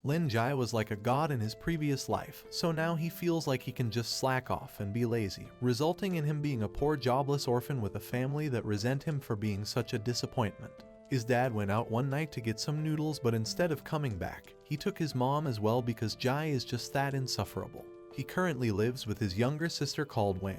Lin Jai was like a god in his previous life, so now he feels like he can just slack off and be lazy, resulting in him being a poor jobless orphan with a family that resent him for being such a disappointment. His dad went out one night to get some noodles, but instead of coming back, he took his mom as well because Jai is just that insufferable. He currently lives with his younger sister called Wan,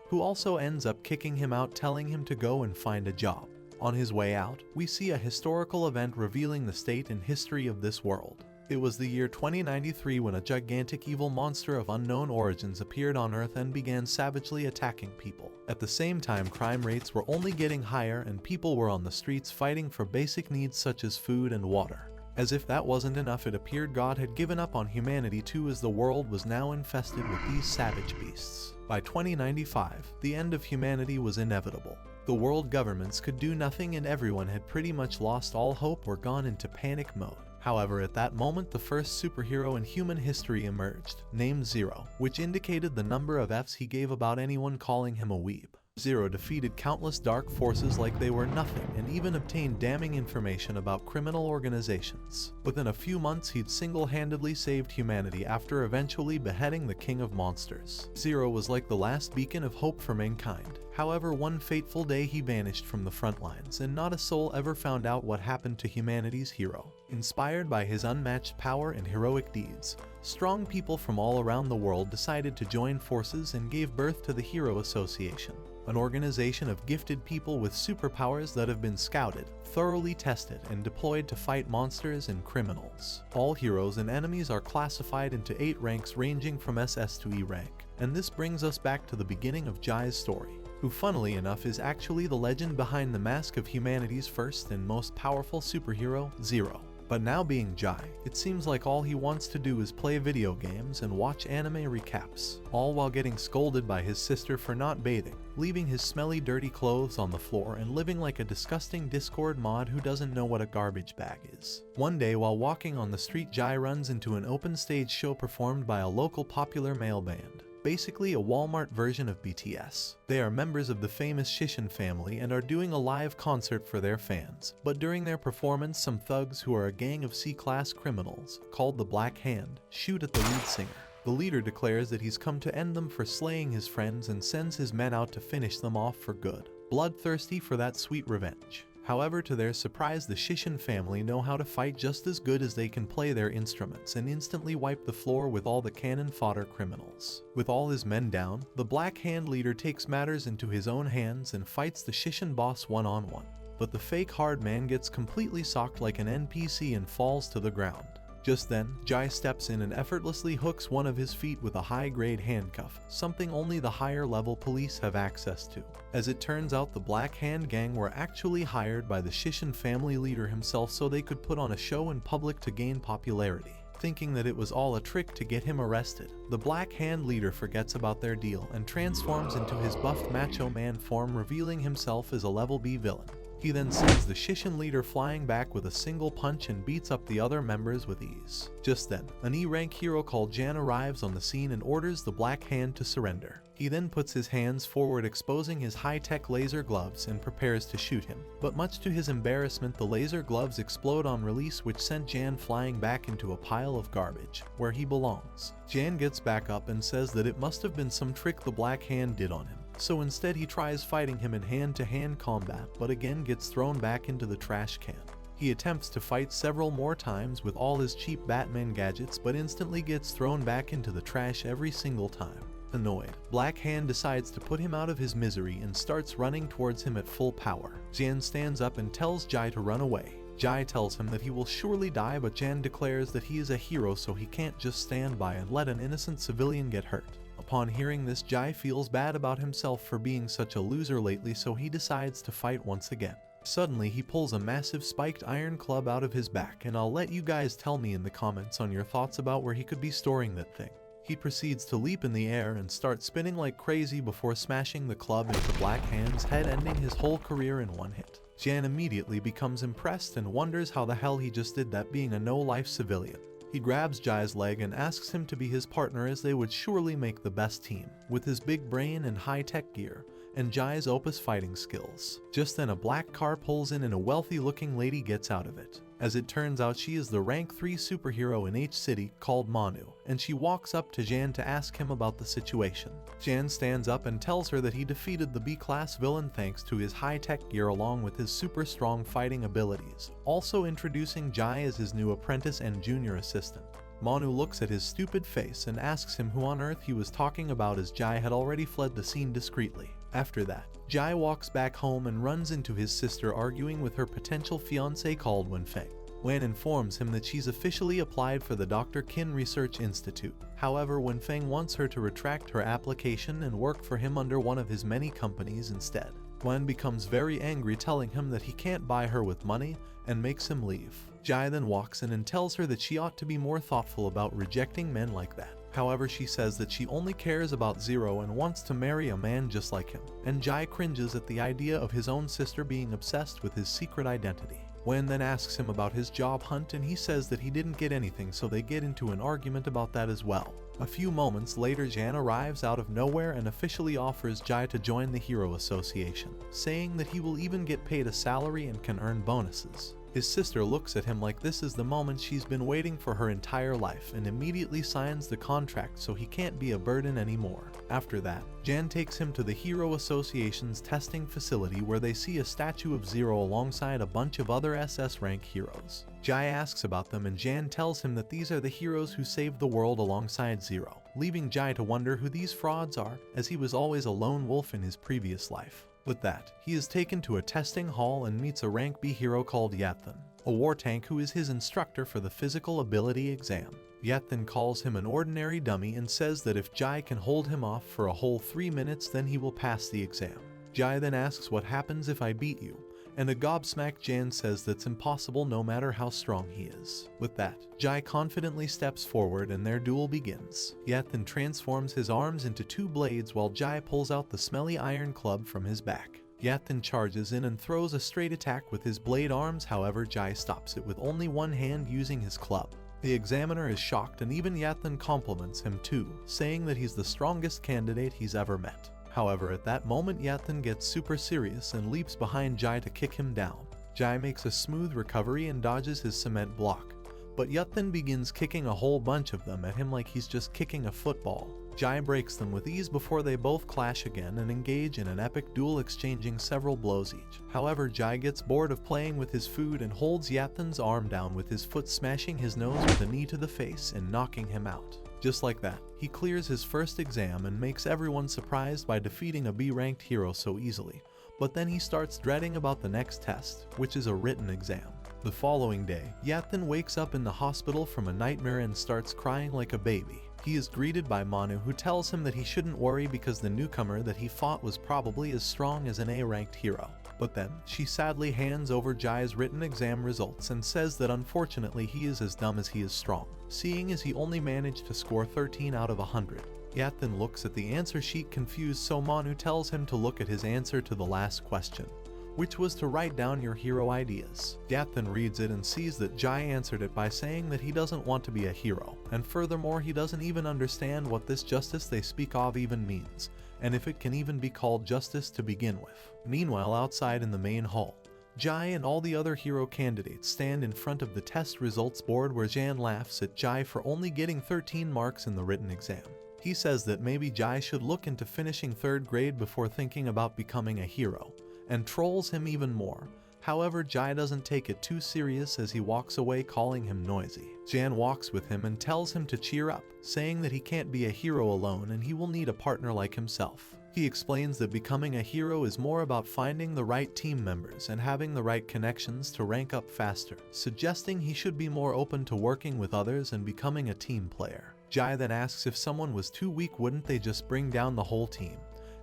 who also ends up kicking him out, telling him to go and find a job. On his way out, we see a historical event revealing the state and history of this world. It was the year 2093 when a gigantic evil monster of unknown origins appeared on Earth and began savagely attacking people. At the same time, crime rates were only getting higher and people were on the streets fighting for basic needs such as food and water. As if that wasn't enough, it appeared God had given up on humanity too, as the world was now infested with these savage beasts. By 2095, the end of humanity was inevitable. The world governments could do nothing and everyone had pretty much lost all hope or gone into panic mode. However, at that moment the first superhero in human history emerged, named Zero, which indicated the number of F's he gave about anyone calling him a weeb. Zero defeated countless dark forces like they were nothing and even obtained damning information about criminal organizations. Within a few months he'd single-handedly saved humanity after eventually beheading the king of monsters. Zero was like the last beacon of hope for mankind. However, one fateful day he vanished from the front lines and not a soul ever found out what happened to humanity's hero. Inspired by his unmatched power and heroic deeds, strong people from all around the world decided to join forces and gave birth to the Hero Association, an organization of gifted people with superpowers that have been scouted, thoroughly tested, and deployed to fight monsters and criminals. All heroes and enemies are classified into 8 ranks ranging from SS to E rank, and this brings us back to the beginning of Jai's story, who funnily enough is actually the legend behind the mask of humanity's first and most powerful superhero, Zero. But now being Jai, it seems like all he wants to do is play video games and watch anime recaps, all while getting scolded by his sister for not bathing, leaving his smelly dirty clothes on the floor and living like a disgusting Discord mod who doesn't know what a garbage bag is. One day while walking on the street, Jai runs into an open stage show performed by a local popular male band. Basically a Walmart version of BTS. They are members of the famous Shishin family and are doing a live concert for their fans, but during their performance some thugs who are a gang of C-class criminals, called the Black Hand, shoot at the lead singer. The leader declares that he's come to end them for slaying his friends and sends his men out to finish them off for good, bloodthirsty for that sweet revenge. However, to their surprise, the Shishin family know how to fight just as good as they can play their instruments and instantly wipe the floor with all the cannon fodder criminals. With all his men down, the Black Hand leader takes matters into his own hands and fights the Shishin boss one-on-one. But the fake hard man gets completely socked like an NPC and falls to the ground. Just then, Jai steps in and effortlessly hooks one of his feet with a high-grade handcuff, something only the higher-level police have access to. As it turns out, the Black Hand gang were actually hired by the Shishin family leader himself so they could put on a show in public to gain popularity. Thinking that it was all a trick to get him arrested, the Black Hand leader forgets about their deal and transforms into his buffed macho man form, revealing himself as a level B villain. He then sends the Shishin leader flying back with a single punch and beats up the other members with ease. Just then, an E-rank hero called Jan arrives on the scene and orders the Black Hand to surrender. He then puts his hands forward, exposing his high-tech laser gloves, and prepares to shoot him. But much to his embarrassment, the laser gloves explode on release, which sent Jan flying back into a pile of garbage, where he belongs. Jan gets back up and says that it must have been some trick the Black Hand did on him. So instead he tries fighting him in hand-to-hand combat, but again gets thrown back into the trash can. He attempts to fight several more times with all his cheap Batman gadgets, but instantly gets thrown back into the trash every single time. Annoyed, Black Hand decides to put him out of his misery and starts running towards him at full power. Jan stands up and tells Jai to run away. Jai tells him that he will surely die, but Jan declares that he is a hero so he can't just stand by and let an innocent civilian get hurt. Upon hearing this, Jai feels bad about himself for being such a loser lately, so he decides to fight once again. Suddenly, he pulls a massive spiked iron club out of his back, and I'll let you guys tell me in the comments on your thoughts about where he could be storing that thing. He proceeds to leap in the air and start spinning like crazy before smashing the club into Black Hand's head, ending his whole career in one hit. Jan immediately becomes impressed and wonders how the hell he just did that, being a no-life civilian. He grabs Jai's leg and asks him to be his partner, as they would surely make the best team. With his big brain and high-tech gear, and Jai's Opus fighting skills. Just then a black car pulls in and a wealthy looking lady gets out of it. As it turns out, she is the rank 3 superhero in H City called Manu, and she walks up to Jan to ask him about the situation. Jan stands up and tells her that he defeated the B-class villain thanks to his high-tech gear along with his super strong fighting abilities, also introducing Jai as his new apprentice and junior assistant. Manu looks at his stupid face and asks him who on earth he was talking about, as Jai had already fled the scene discreetly. After that, Jai walks back home and runs into his sister arguing with her potential fiancé called Wenfeng. Wen informs him that she's officially applied for the Dr. Qin Research Institute. However, Wenfeng wants her to retract her application and work for him under one of his many companies instead. Wen becomes very angry, telling him that he can't buy her with money and makes him leave. Jai then walks in and tells her that she ought to be more thoughtful about rejecting men like that. However, she says that she only cares about Zero and wants to marry a man just like him, and Jai cringes at the idea of his own sister being obsessed with his secret identity. Wen then asks him about his job hunt and he says that he didn't get anything, so they get into an argument about that as well. A few moments later, Jan arrives out of nowhere and officially offers Jai to join the Hero Association, saying that he will even get paid a salary and can earn bonuses. His sister looks at him like this is the moment she's been waiting for her entire life and immediately signs the contract so he can't be a burden anymore. After that, Jan takes him to the Hero Association's testing facility where they see a statue of Zero alongside a bunch of other SS rank heroes. Jai asks about them and Jan tells him that these are the heroes who saved the world alongside Zero, leaving Jai to wonder who these frauds are, as he was always a lone wolf in his previous life. With that, he is taken to a testing hall and meets a rank B hero called Yathan, a war tank who is his instructor for the physical ability exam. Yathan calls him an ordinary dummy and says that if Jai can hold him off for a whole 3 minutes, then he will pass the exam. Jai then asks what happens if I beat you, and a gobsmacked Jan says that's impossible no matter how strong he is. With that, Jai confidently steps forward and their duel begins. Yathan transforms his arms into 2 blades while Jai pulls out the smelly iron club from his back. Yathan charges in and throws a straight attack with his blade arms, however Jai stops it with only one hand using his club. The examiner is shocked and even Yathan compliments him too, saying that he's the strongest candidate he's ever met. However, at that moment Yathan gets super serious and leaps behind Jai to kick him down. Jai makes a smooth recovery and dodges his cement block, but Yathan begins kicking a whole bunch of them at him like he's just kicking a football. Jai breaks them with ease before they both clash again and engage in an epic duel, exchanging several blows each. However, Jai gets bored of playing with his food and holds Yathan's arm down with his foot, smashing his nose with a knee to the face and knocking him out. Just like that, he clears his first exam and makes everyone surprised by defeating a B-ranked hero so easily, but then he starts dreading about the next test, which is a written exam. The following day, Yathan wakes up in the hospital from a nightmare and starts crying like a baby. He is greeted by Manu, who tells him that he shouldn't worry because the newcomer that he fought was probably as strong as an A-ranked hero. But then, she sadly hands over Jai's written exam results and says that unfortunately he is as dumb as he is strong, seeing as he only managed to score 13 out of 100. Yathan looks at the answer sheet confused, so Manu tells him to look at his answer to the last question, which was to write down your hero ideas. Yathan reads it and sees that Jai answered it by saying that he doesn't want to be a hero, and furthermore he doesn't even understand what this justice they speak of even means, and if it can even be called justice to begin with. Meanwhile, outside in the main hall, Jai and all the other hero candidates stand in front of the test results board where Jan laughs at Jai for only getting 13 marks in the written exam. He says that maybe Jai should look into finishing 3rd grade before thinking about becoming a hero, and trolls him even more. However, Jai doesn't take it too serious as he walks away, calling him noisy. Jan walks with him and tells him to cheer up, saying that he can't be a hero alone and he will need a partner like himself. He explains that becoming a hero is more about finding the right team members and having the right connections to rank up faster, suggesting he should be more open to working with others and becoming a team player. Jai then asks if someone was too weak, wouldn't they just bring down the whole team,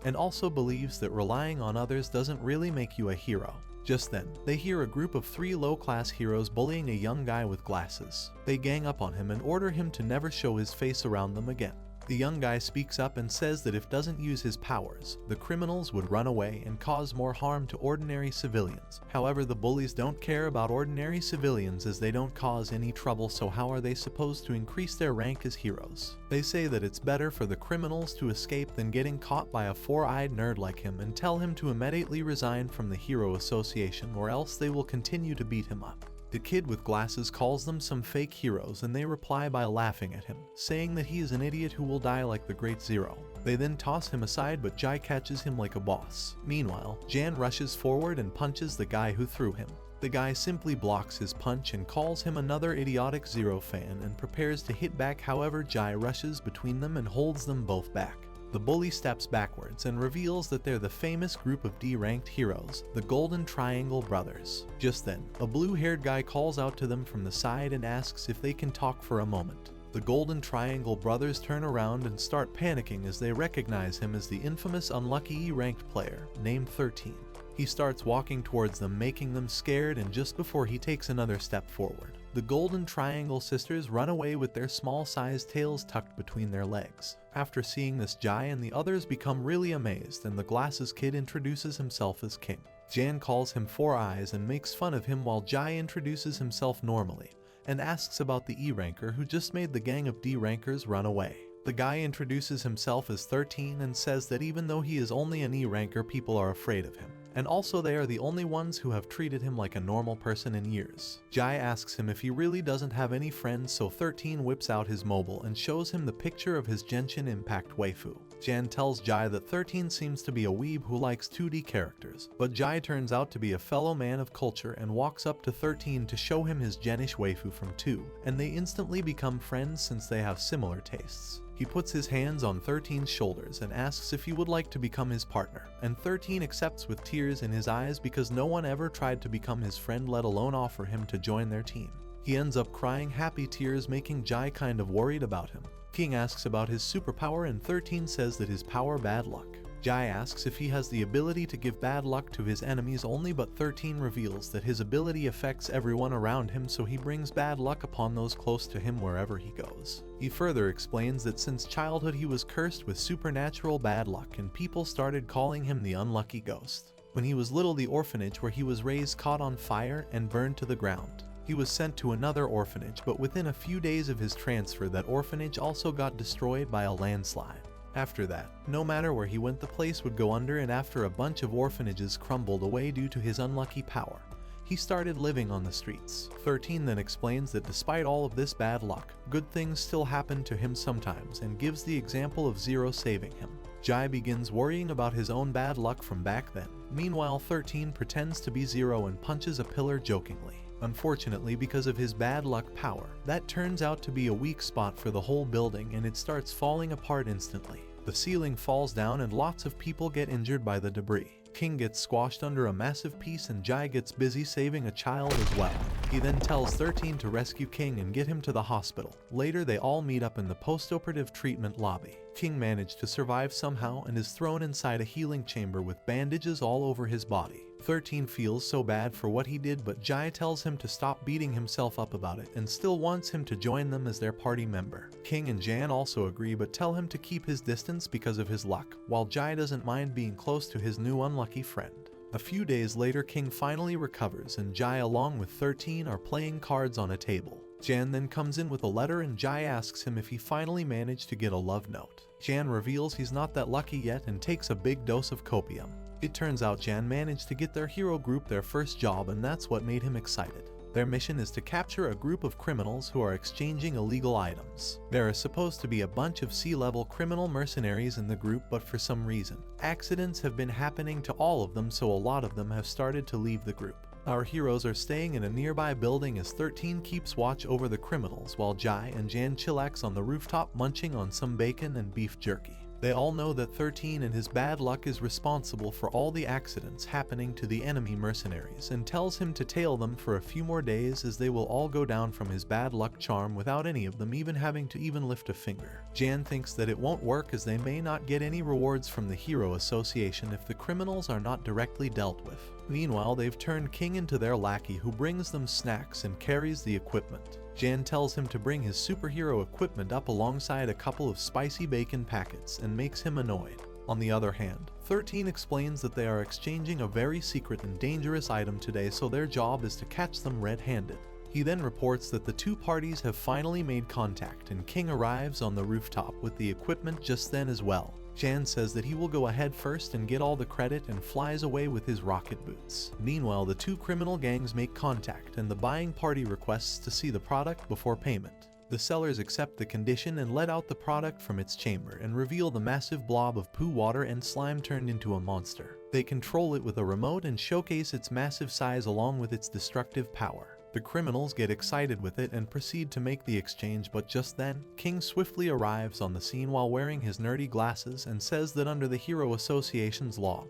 and also believes that relying on others doesn't really make you a hero. Just then, they hear a group of 3 low-class heroes bullying a young guy with glasses. They gang up on him and order him to never show his face around them again. The young guy speaks up and says that if doesn't use his powers, the criminals would run away and cause more harm to ordinary civilians. However, the bullies don't care about ordinary civilians as they don't cause any trouble, so how are they supposed to increase their rank as heroes? They say that it's better for the criminals to escape than getting caught by a four-eyed nerd like him and tell him to immediately resign from the Hero Association or else they will continue to beat him up. The kid with glasses calls them some fake heroes and they reply by laughing at him, saying that he is an idiot who will die like the Great Zero. They then toss him aside but Jai catches him like a boss. Meanwhile, Jan rushes forward and punches the guy who threw him. The guy simply blocks his punch and calls him another idiotic Zero fan and prepares to hit back, however Jai rushes between them and holds them both back. The bully steps backwards and reveals that they're the famous group of D-ranked heroes, the Golden Triangle Brothers. Just then, a blue-haired guy calls out to them from the side and asks if they can talk for a moment. The Golden Triangle Brothers turn around and start panicking as they recognize him as the infamous unlucky E-ranked player, named 13. He starts walking towards them, making them scared, and just before he takes another step forward, the Golden Triangle sisters run away with their small-sized tails tucked between their legs. After seeing this, Jai and the others become really amazed, and the glasses kid introduces himself as King. Jan calls him Four Eyes and makes fun of him while Jai introduces himself normally, and asks about the E-ranker who just made the gang of D-rankers run away. The guy introduces himself as 13 and says that even though he is only an E-ranker, people are afraid of him. And also they are the only ones who have treated him like a normal person in years. Jai asks him if he really doesn't have any friends, so 13 whips out his mobile and shows him the picture of his Genshin Impact waifu. Jan tells Jai that 13 seems to be a weeb who likes 2D characters, but Jai turns out to be a fellow man of culture and walks up to 13 to show him his Genish waifu from 2, and they instantly become friends since they have similar tastes. He puts his hands on 13's shoulders and asks if he would like to become his partner, and 13 accepts with tears in his eyes because no one ever tried to become his friend, let alone offer him to join their team. He ends up crying happy tears, making Jai kind of worried about him. King asks about his superpower and 13 says that his power bad luck. Jai asks if he has the ability to give bad luck to his enemies only, but 13 reveals that his ability affects everyone around him, so he brings bad luck upon those close to him wherever he goes. He further explains that since childhood he was cursed with supernatural bad luck and people started calling him the unlucky ghost. When he was little, the orphanage where he was raised caught on fire and burned to the ground. He was sent to another orphanage, but within a few days of his transfer, that orphanage also got destroyed by a landslide. After that, no matter where he went, the place would go under, and after a bunch of orphanages crumbled away due to his unlucky power, he started living on the streets. 13 then explains that despite all of this bad luck, good things still happen to him sometimes and gives the example of Zero saving him. Jai begins worrying about his own bad luck from back then. Meanwhile, 13 pretends to be Zero and punches a pillar jokingly. Unfortunately, because of his bad luck power, that turns out to be a weak spot for the whole building and it starts falling apart instantly. The ceiling falls down and lots of people get injured by the debris. King gets squashed under a massive piece and Jai gets busy saving a child as well. He then tells 13 to rescue King and get him to the hospital. Later they all meet up in the post-operative treatment lobby. King managed to survive somehow and is thrown inside a healing chamber with bandages all over his body. 13 feels so bad for what he did, but Jai tells him to stop beating himself up about it and still wants him to join them as their party member. King and Jan also agree but tell him to keep his distance because of his luck, while Jai doesn't mind being close to his new unlucky friend. A few days later, King finally recovers and Jai along with 13 are playing cards on a table. Jan then comes in with a letter and Jai asks him if he finally managed to get a love note. Jan reveals he's not that lucky yet and takes a big dose of copium. It turns out Jan managed to get their hero group their first job, and that's what made him excited. Their mission is to capture a group of criminals who are exchanging illegal items. There are supposed to be a bunch of C-level criminal mercenaries in the group, but for some reason, accidents have been happening to all of them, so a lot of them have started to leave the group. Our heroes are staying in a nearby building as 13 keeps watch over the criminals while Jai and Jan chillax on the rooftop munching on some bacon and beef jerky. They all know that 13 and his bad luck is responsible for all the accidents happening to the enemy mercenaries and tells him to tail them for a few more days as they will all go down from his bad luck charm without any of them even having to lift a finger. Jan thinks that it won't work as they may not get any rewards from the Hero Association if the criminals are not directly dealt with. Meanwhile, they've turned King into their lackey who brings them snacks and carries the equipment. Jan tells him to bring his superhero equipment up alongside a couple of spicy bacon packets and makes him annoyed. On the other hand, 13 explains that they are exchanging a very secret and dangerous item today, so their job is to catch them red-handed. He then reports that the two parties have finally made contact and King arrives on the rooftop with the equipment just then as well. Jan says that he will go ahead first and get all the credit and flies away with his rocket boots. Meanwhile, the two criminal gangs make contact and the buying party requests to see the product before payment. The sellers accept the condition and let out the product from its chamber and reveal the massive blob of poo, water, and slime turned into a monster. They control it with a remote and showcase its massive size along with its destructive power. The criminals get excited with it and proceed to make the exchange, but just then, King swiftly arrives on the scene while wearing his nerdy glasses and says that under the Hero Association's law,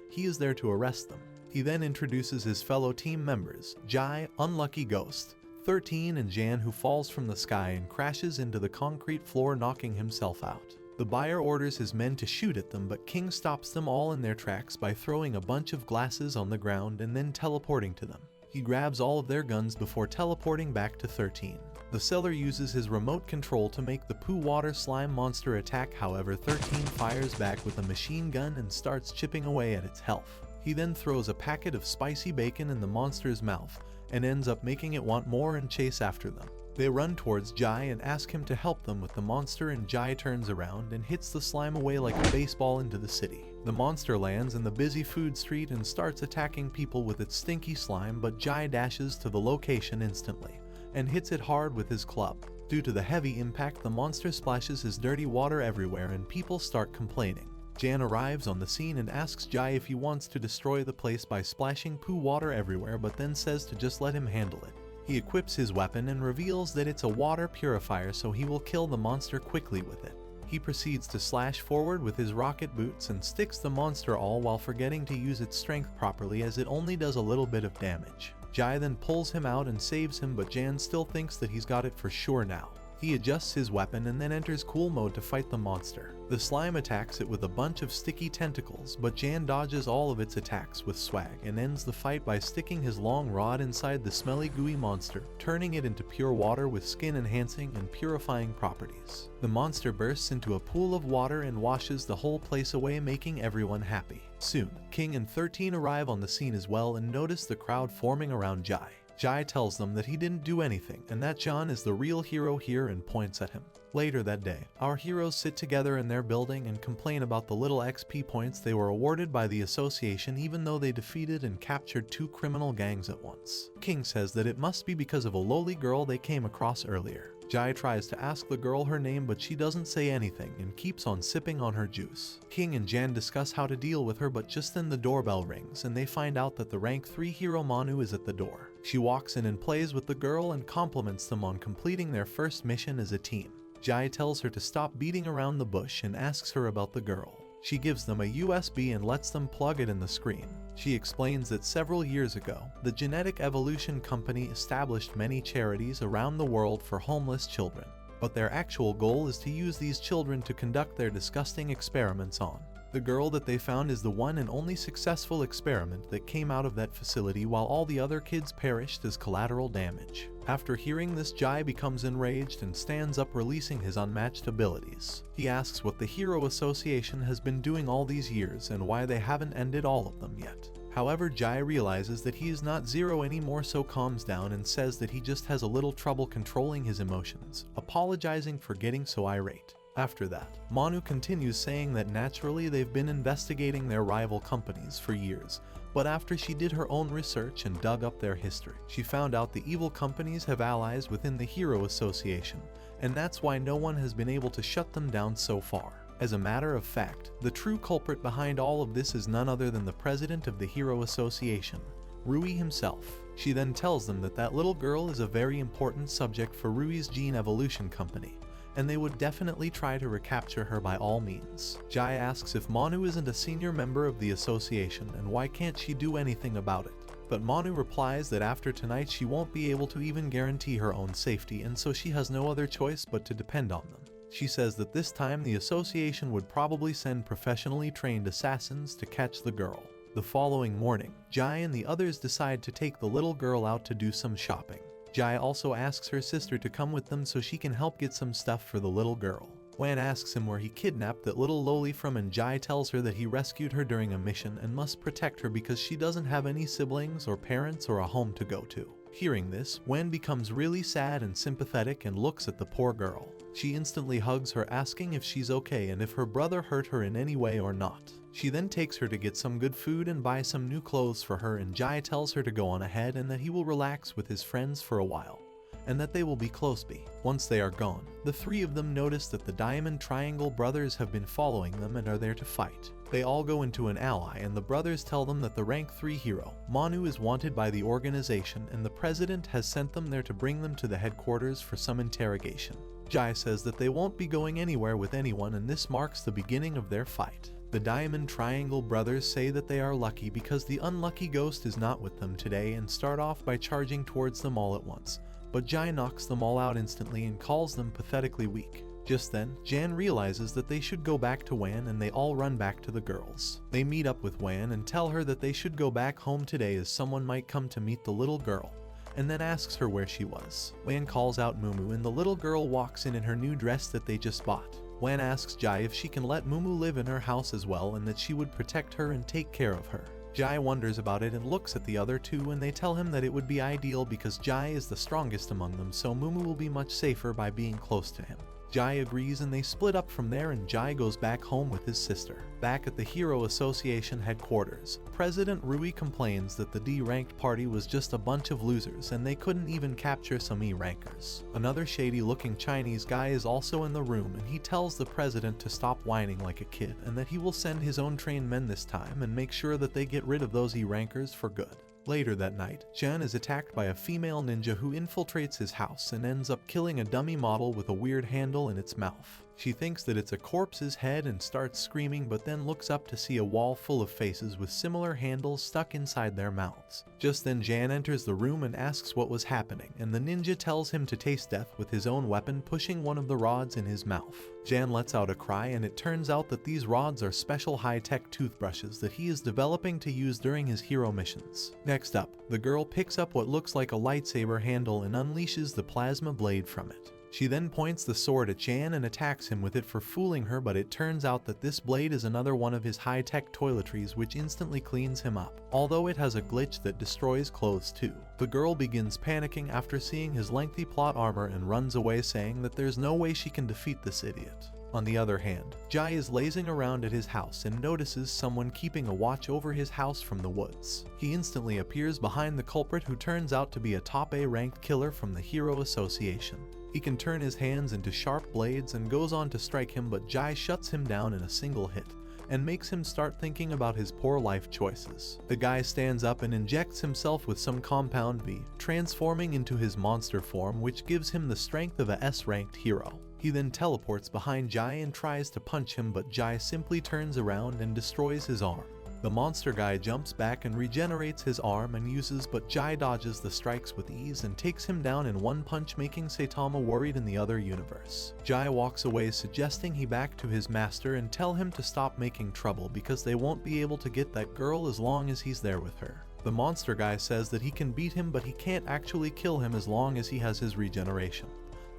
he is there to arrest them. He then introduces his fellow team members, Jai, Unlucky Ghost, 13 and Jan, who falls from the sky and crashes into the concrete floor, knocking himself out. The buyer orders his men to shoot at them, but King stops them all in their tracks by throwing a bunch of glasses on the ground and then teleporting to them. He grabs all of their guns before teleporting back to 13. The seller uses his remote control to make the poo water slime monster attack, however 13 fires back with a machine gun and starts chipping away at its health. He then throws a packet of spicy bacon in the monster's mouth and ends up making it want more and chase after them. They run towards Jai and ask him to help them with the monster, and Jai turns around and hits the slime away like a baseball into the city. The monster lands in the busy food street and starts attacking people with its stinky slime, but Jai dashes to the location instantly and hits it hard with his club. Due to the heavy impact, the monster splashes his dirty water everywhere and people start complaining. Jan arrives on the scene and asks Jai if he wants to destroy the place by splashing poo water everywhere, but then says to just let him handle it. He equips his weapon and reveals that it's a water purifier, so he will kill the monster quickly with it. He proceeds to slash forward with his rocket boots and sticks the monster all while forgetting to use its strength properly, as it only does a little bit of damage. Jai then pulls him out and saves him, but Jan still thinks that he's got it for sure now. He adjusts his weapon and then enters cool mode to fight the monster. The slime attacks it with a bunch of sticky tentacles, but Jan dodges all of its attacks with swag and ends the fight by sticking his long rod inside the smelly gooey monster, turning it into pure water with skin-enhancing and purifying properties. The monster bursts into a pool of water and washes the whole place away, making everyone happy. Soon, King and 13 arrive on the scene as well and notice the crowd forming around Jai. Jai tells them that he didn't do anything and that John is the real hero here and points at him. Later that day, our heroes sit together in their building and complain about the little XP points they were awarded by the association, even though they defeated and captured two criminal gangs at once. King says that it must be because of a lowly girl they came across earlier. Jai tries to ask the girl her name, but she doesn't say anything and keeps on sipping on her juice. King and Jan discuss how to deal with her, but just then the doorbell rings and they find out that the rank 3 hero Manu is at the door. She walks in and plays with the girl and compliments them on completing their first mission as a team. Jai tells her to stop beating around the bush and asks her about the girl. She gives them a USB and lets them plug it in the screen. She explains that several years ago, the Genetic Evolution Company established many charities around the world for homeless children, but their actual goal is to use these children to conduct their disgusting experiments on. The girl that they found is the one and only successful experiment that came out of that facility, while all the other kids perished as collateral damage. After hearing this, Jai becomes enraged and stands up, releasing his unmatched abilities. He asks what the Hero Association has been doing all these years and why they haven't ended all of them yet. However, Jai realizes that he is not Zero anymore, so calms down and says that he just has a little trouble controlling his emotions, apologizing for getting so irate. After that, Manu continues saying that naturally they've been investigating their rival companies for years, but after she did her own research and dug up their history, she found out the evil companies have allies within the Hero Association, and that's why no one has been able to shut them down so far. As a matter of fact, the true culprit behind all of this is none other than the president of the Hero Association, Rui himself. She then tells them that that little girl is a very important subject for Rui's Gene Evolution Company, and they would definitely try to recapture her by all means. Jai asks if Manu isn't a senior member of the association and why can't she do anything about it. But Manu replies that after tonight she won't be able to even guarantee her own safety, and so she has no other choice but to depend on them. She says that this time the association would probably send professionally trained assassins to catch the girl. The following morning, Jai and the others decide to take the little girl out to do some shopping. Jai also asks her sister to come with them so she can help get some stuff for the little girl. Wan asks him where he kidnapped that little Loli from, and Jai tells her that he rescued her during a mission and must protect her because she doesn't have any siblings or parents or a home to go to. Hearing this, Wan becomes really sad and sympathetic and looks at the poor girl. She instantly hugs her, asking if she's okay and if her brother hurt her in any way or not. She then takes her to get some good food and buy some new clothes for her, and Jai tells her to go on ahead and that he will relax with his friends for a while, and that they will be close by. Once they are gone, the three of them notice that the Diamond Triangle brothers have been following them and are there to fight. They all go into an ally, and the brothers tell them that the rank 3 hero, Manu, is wanted by the organization and the president has sent them there to bring them to the headquarters for some interrogation. Jai says that they won't be going anywhere with anyone, and this marks the beginning of their fight. The Diamond Triangle brothers say that they are lucky because the unlucky ghost is not with them today and start off by charging towards them all at once, but Jai knocks them all out instantly and calls them pathetically weak. Just then, Jan realizes that they should go back to Wan, and they all run back to the girls. They meet up with Wan and tell her that they should go back home today as someone might come to meet the little girl, and then asks her where she was. Wan calls out Mumu, and the little girl walks in her new dress that they just bought. Wan asks Jai if she can let Mumu live in her house as well and that she would protect her and take care of her. Jai wonders about it and looks at the other two, and they tell him that it would be ideal because Jai is the strongest among them, so Mumu will be much safer by being close to him. Jai agrees and they split up from there, and Jai goes back home with his sister. Back at the Hero Association headquarters, President Rui complains that the D-ranked party was just a bunch of losers and they couldn't even capture some E-rankers. Another shady-looking Chinese guy is also in the room, and he tells the president to stop whining like a kid and that he will send his own trained men this time and make sure that they get rid of those E-rankers for good. Later that night, Jan is attacked by a female ninja who infiltrates his house and ends up killing a dummy model with a weird handle in its mouth. She thinks that it's a corpse's head and starts screaming, but then looks up to see a wall full of faces with similar handles stuck inside their mouths. Just then Jan enters the room and asks what was happening, and the ninja tells him to taste death with his own weapon, pushing one of the rods in his mouth. Jan lets out a cry, and it turns out that these rods are special high-tech toothbrushes that he is developing to use during his hero missions. Next up, the girl picks up what looks like a lightsaber handle and unleashes the plasma blade from it. She then points the sword at Jan and attacks him with it for fooling her, but it turns out that this blade is another one of his high-tech toiletries, which instantly cleans him up, although it has a glitch that destroys clothes too. The girl begins panicking after seeing his lengthy plot armor and runs away, saying that there's no way she can defeat this idiot. On the other hand, Jai is lazing around at his house and notices someone keeping a watch over his house from the woods. He instantly appears behind the culprit, who turns out to be a top A-ranked killer from the Hero Association. He can turn his hands into sharp blades and goes on to strike him, but Jai shuts him down in a single hit and makes him start thinking about his poor life choices. The guy stands up and injects himself with some compound V, transforming into his monster form, which gives him the strength of a S-ranked hero. He then teleports behind Jai and tries to punch him, but Jai simply turns around and destroys his arm. The monster guy jumps back and regenerates his arm and uses, but Jai dodges the strikes with ease and takes him down in one punch, making Saitama worried in the other universe. Jai walks away, suggesting he back to his master and tell him to stop making trouble because they won't be able to get that girl as long as he's there with her. The monster guy says that he can beat him, but he can't actually kill him as long as he has his regeneration,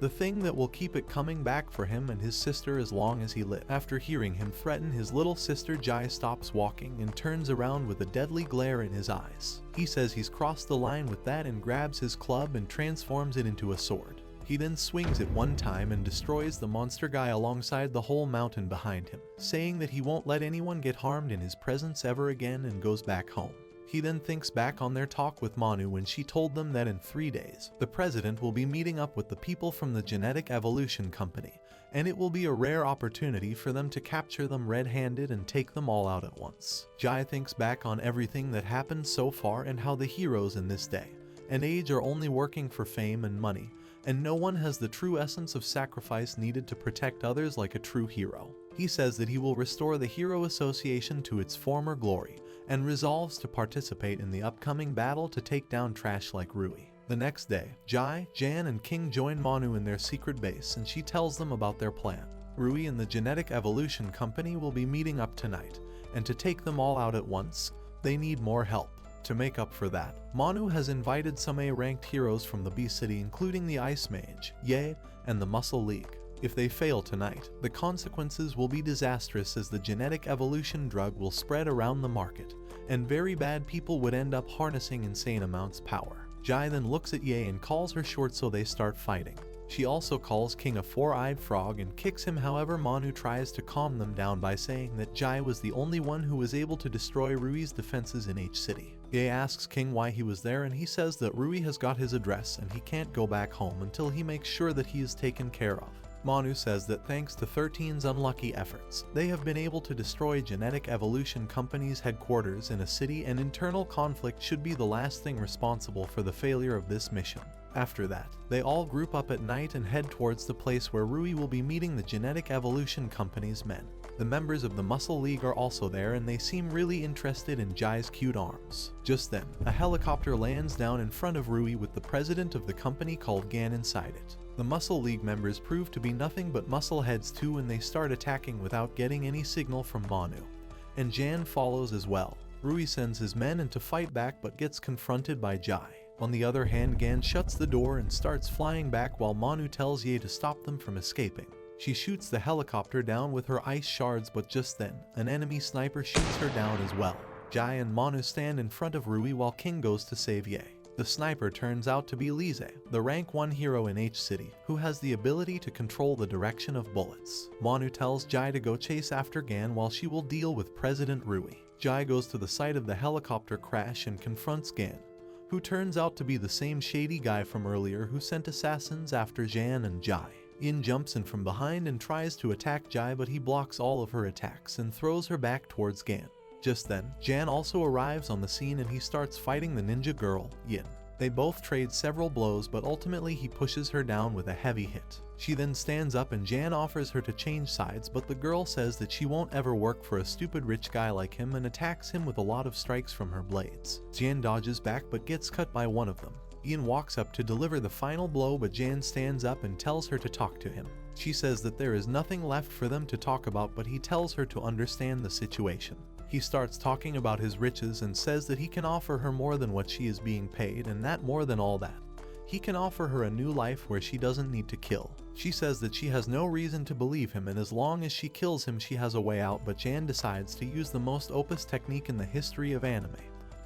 the thing that will keep it coming back for him and his sister as long as he lives. After hearing him threaten his little sister, Jai stops walking and turns around with a deadly glare in his eyes. He says he's crossed the line with that and grabs his club and transforms it into a sword. He then swings it one time and destroys the monster guy alongside the whole mountain behind him, saying that he won't let anyone get harmed in his presence ever again, and goes back home. He then thinks back on their talk with Manu when she told them that in 3 days, the president will be meeting up with the people from the Genetic Evolution Company, and it will be a rare opportunity for them to capture them red-handed and take them all out at once. Jai thinks back on everything that happened so far and how the heroes in this day and age are only working for fame and money, and no one has the true essence of sacrifice needed to protect others like a true hero. He says that he will restore the Hero Association to its former glory, and resolves to participate in the upcoming battle to take down trash like Rui. The next day, Jai, Jan, and King join Manu in their secret base, and she tells them about their plan. Rui and the Genetic Evolution Company will be meeting up tonight, and to take them all out at once, they need more help. To make up for that, Manu has invited some A-ranked heroes from the B-City, including the Ice Mage, Ye, and the Muscle League. If they fail tonight, the consequences will be disastrous, as the genetic evolution drug will spread around the market, and very bad people would end up harnessing insane amounts of power. Jai then looks at Ye and calls her short, so they start fighting. She also calls King a four-eyed frog and kicks him. However, Manu tries to calm them down by saying that Jai was the only one who was able to destroy Rui's defenses in H City. Ye asks King why he was there, and he says that Rui has got his address and he can't go back home until he makes sure that he is taken care of. Manu says that thanks to 13's unlucky efforts, they have been able to destroy Genetic Evolution Company's headquarters in a city, and internal conflict should be the last thing responsible for the failure of this mission. After that, they all group up at night and head towards the place where Rui will be meeting the Genetic Evolution Company's men. The members of the Muscle League are also there, and they seem really interested in Jai's cute arms. Just then, a helicopter lands down in front of Rui with the president of the company called Gan inside it. The Muscle League members prove to be nothing but muscle heads too, and they start attacking without getting any signal from Manu. And Jan follows as well. Rui sends his men in to fight back but gets confronted by Jai. On the other hand, Gan shuts the door and starts flying back while Manu tells Ye to stop them from escaping. She shoots the helicopter down with her ice shards, but just then, an enemy sniper shoots her down as well. Jai and Manu stand in front of Rui while King goes to save Ye. The sniper turns out to be Lise, the rank 1 hero in H City, who has the ability to control the direction of bullets. Manu tells Jai to go chase after Gan while she will deal with President Rui. Jai goes to the site of the helicopter crash and confronts Gan, who turns out to be the same shady guy from earlier who sent assassins after Jan and Jai. Yin jumps in from behind and tries to attack Jai, but he blocks all of her attacks and throws her back towards Gan. Just then, Jan also arrives on the scene and he starts fighting the ninja girl, Yin. They both trade several blows, but ultimately he pushes her down with a heavy hit. She then stands up and Jan offers her to change sides, but the girl says that she won't ever work for a stupid rich guy like him and attacks him with a lot of strikes from her blades. Jan dodges back but gets cut by one of them. Ian walks up to deliver the final blow, but Jan stands up and tells her to talk to him. She says that there is nothing left for them to talk about, but he tells her to understand the situation. He starts talking about his riches and says that he can offer her more than what she is being paid, and that more than all that, he can offer her a new life where she doesn't need to kill. She says that she has no reason to believe him, and as long as she kills him she has a way out, but Jan decides to use the most opus technique in the history of anime,